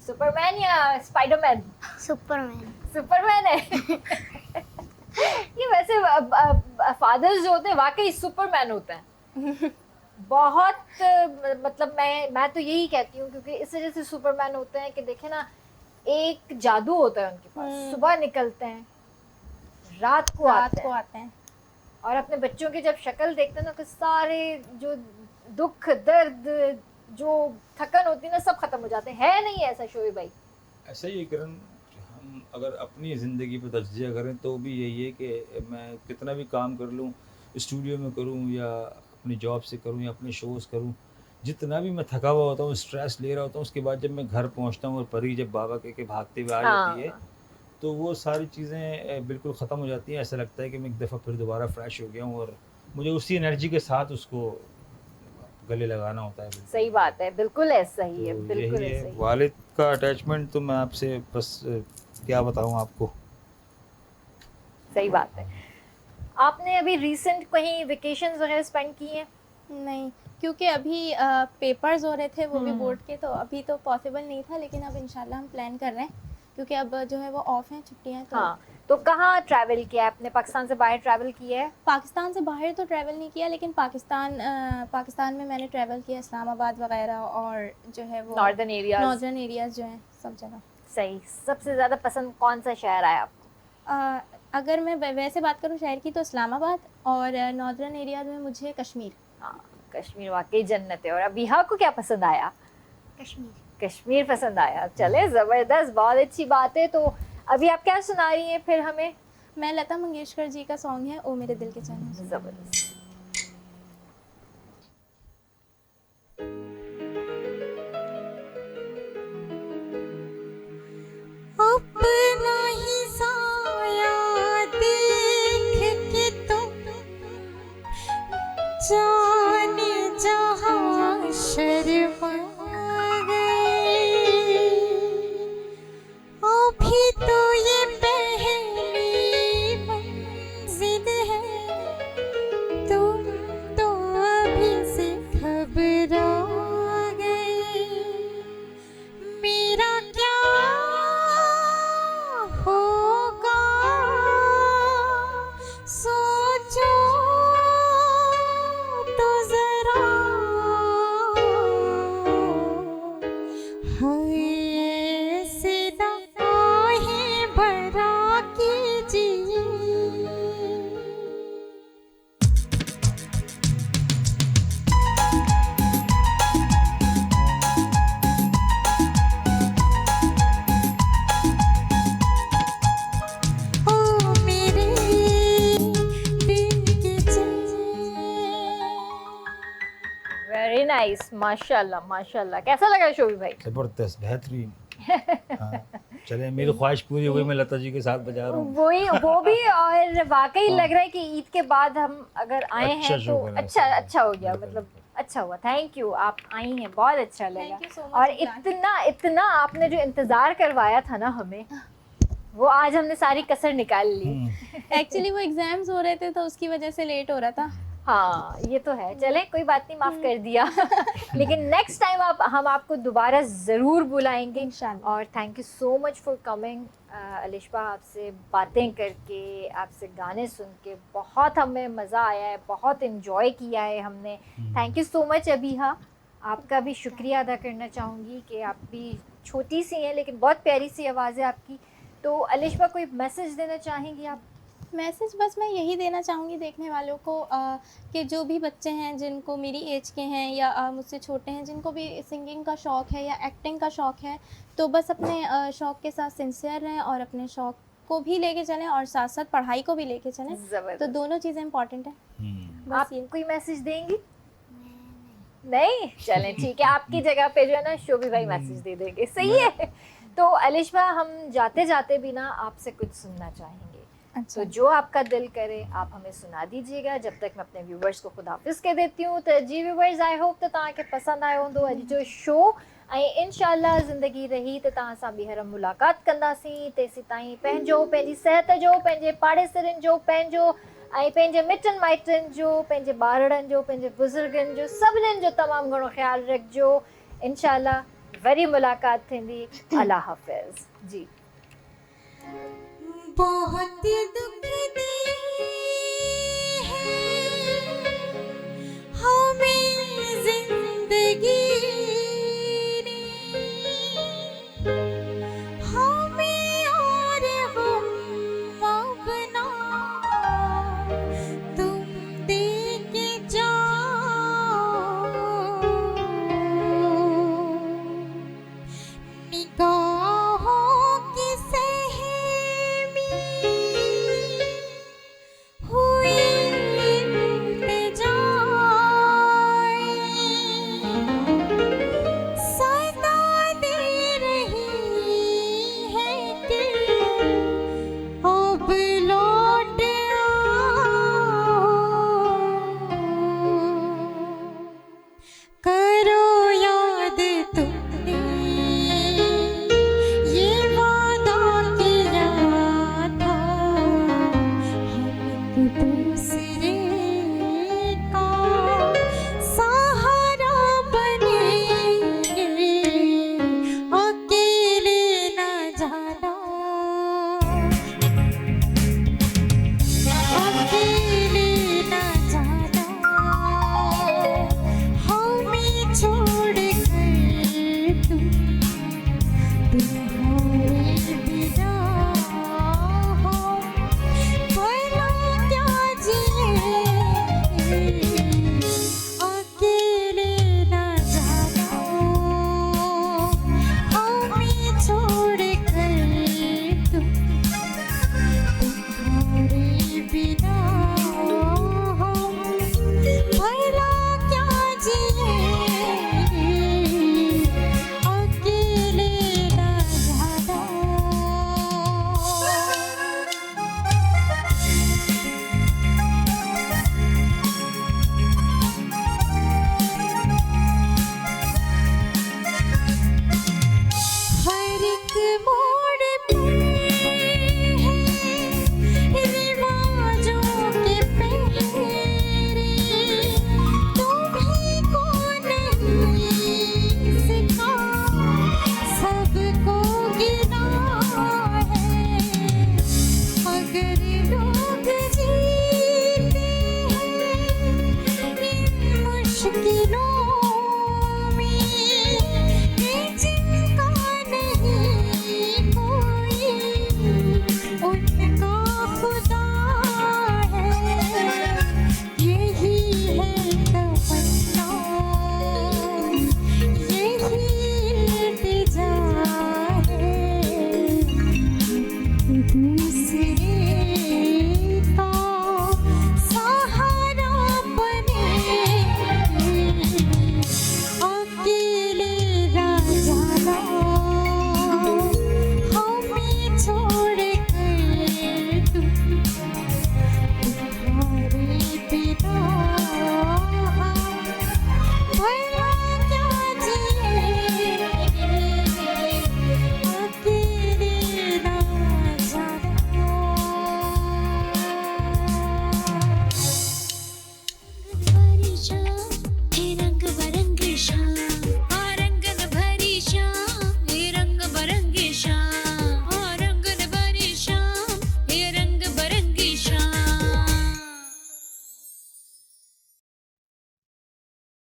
सुपरमैन या स्पाइडरमैन? सुपरमैन। सुपरमैन है। ये वैसे फादर्स जो होते हैं वाकई सुपरमैन होते हैं। बहुत मतलब मैं तो यही कहती हूँ, क्योंकि इस वजह से सुपरमैन होते हैं कि देखे ना, एक जादू होता है उनके पास। सुबह निकलते हैं, रात को आते हैं, और अपने बच्चों की जब शक्ल देखते हैं ना, तो सारे जो दुख दर्द जो थकन होती है ना, सब खत्म हो जाते हैं। है नहीं ऐसा शोएब भाई? ऐसा ही है किरण, हम अगर अपनी ज़िंदगी पे तज्जिया करें तो भी यही है कि मैं कितना भी काम कर लूँ, स्टूडियो में करूँ या अपनी जॉब से करूँ या अपने शोज़ करूँ, जितना भी मैं थका हुआ होता हूँ, स्ट्रेस ले रहा होता हूँ, उसके बाद जब मैं घर पहुँचता हूँ और परी जब बाबा के भागते हुए आ जाती है, तो वो सारी चीज़ें बिल्कुल ख़त्म हो जाती हैं। ऐसा लगता है कि मैं एक दफ़ा फिर दोबारा फ्रेश हो गया हूँ और मुझे उसी एनर्जी के साथ उसको गले लगाना होता है। बिल्कुल सही बात है, बिल्कुल ऐसा ही है, तो बिल्कुल यही ऐसा है ही। वालिद का अटैचमेंट, तो मैं आपसे बस क्या बताऊँ आपको। सही बात है। आपने अभी रिसेंट कहीं वेकेशंस वगैरह स्पेंड किए हैं? नहीं, क्योंकि अभी पेपर्स हो रहे थे, वो भी बोर्ड के, तो अभी तो पॉसिबल नहीं था, लेकिन अब इंशाल्लाह हम प्लान कर रहे हैं, क्योंकि अब जो है वो ऑफ हैं, छुट्टियां हैं। तो हाँ, तो कहाँ ट्रैवल किया है आपने? पाकिस्तान से बाहर ट्रैवल किया है? पाकिस्तान से बाहर तो ट्रैवल नहीं किया, लेकिन पाकिस्तान में मैंने ट्रैवल किया, इस्लामाबाद वगैरह, और जो है वो नॉर्दर्न एरियाज। जो हैं सब जगह। सही। सबसे ज़्यादा पसंद कौन सा शहर आया आपको? अगर मैं वैसे बात करूँ शहर की, तो इस्लामाबाद, और नॉर्दर्न एरिया में मुझे कश्मीर। हाँ, कश्मीर वाकई जन्नत है। और अबीहा को क्या पसंद आया? कश्मीर। कश्मीर पसंद आया। चले, ज़बरदस्त, बहुत अच्छी बात है। तो अभी आप क्या सुना रही हैं फिर हमें? मैं लता मंगेशकर जी का सॉन्ग है ओ मेरे दिल के चैन। ज़बरदस्त। अपना ही साया देख के तो जाने जहां शर्मा गए। अभी तो ये पहली मंजिल है, तुम तो अभी से घबरा गए। मेरा क्या होगा सोचो तो जरा। हाय ऐसे राहें भरा कीजिए। ओ मेरे दिल के चैन। वेरी नाइस, माशाल्लाह माशाल्लाह। कैसा लगा शोभी भाई? ज़बरदस्त, बेहतरीन। हाँ, चले, मेरी ख्वाहिश पूरी हो गई, मैं लता जी के साथ बजा रहा हूँ। वो भी, और वाकई हाँ। लग रहा है कि ईद के बाद हम अगर आए अच्छा हैं शो तो करें, अच्छा हो गया, बिल्कुल, मतलब बिल्कुल। अच्छा हुआ। थैंक यू, आप आई हैं, बहुत अच्छा लगा। Thank you so much, और इमरान। इतना आपने जो इंतजार करवाया था ना हमें, वो आज हमने सारी कसर निकाल ली। एक्चुअली वो एग्जाम्स हो रहे थे, तो उसकी वजह से लेट हो रहा था। हाँ, ये तो है। चले, कोई बात नहीं, माफ कर दिया। लेकिन नेक्स्ट टाइम हम आपको दोबारा ज़रूर बुलाएंगे। इंशाल्लाह। और thank you so much for coming Alishba. आपसे बातें करके, आपसे गाने सुन के बहुत हमें मज़ा आया है, बहुत इन्जॉय किया है हमने। Thank you so much Abiha. आपका भी शुक्रिया अदा करना चाहूँगी कि आप भी छोटी सी हैं लेकिन बहुत प्यारी सी आवाज़ है आपकी। तो अलिशबा, कोई मैसेज देना चाहेंगी आप? मैसेज बस मैं यही देना चाहूँगी देखने वालों को, कि जो भी बच्चे हैं जिनको मेरी एज के हैं या मुझसे छोटे हैं, जिनको भी सिंगिंग का शौक़ है या एक्टिंग का शौक़ है, तो बस अपने शौक़ के साथ सिंसियर रहें और अपने शौक़ को भी लेके चलें और साथ साथ पढ़ाई को भी लेके चलें। ज़बरदस्त। तो दोनों चीज़ें इंपॉर्टेंट हैं। हम्म। बस आप ये। कोई मैसेज देंगी? नहीं, चलें ठीक है, आपकी जगह पे जो है ना शोभी भाई मैसेज दे देंगे। सही है। तो अलिशबा, हम जाते जाते भी ना आपसे कुछ सुनना चाहेंगे। अच्छा। तो जो आपका दिल करे आप हमें सुना दीजिएगा। जब तक मैं अपने व्यूवर्स को खुद हाफिज़ कह देती हूँ। तो जी व्यूवर्स, आई होप त तव्हांखे पसंद आयो हूंदो अॼु जो शो। ऐं इंशाल्लाह ज़िंदगी रही त तव्हां सां ॿीहर मुलाक़ात कंदासीं। तेसीं ताईं पंहिंजो, पंहिंजी सिहत जो, पंहिंजे पाड़ेसरनि जो, पंहिंजो ऐं पंहिंजे मिटनि माइटनि जो, पंहिंजे ॿारड़नि जो, पंहिंजे बुज़ुर्गनि जो, सभिनीनि जो तमामु घणो ख़्यालु रखिजो। इंशाल्लाह वरी मुलाक़ात थींदी। अल्लाह हाफ़िज़ जी। बहुत दुख दिए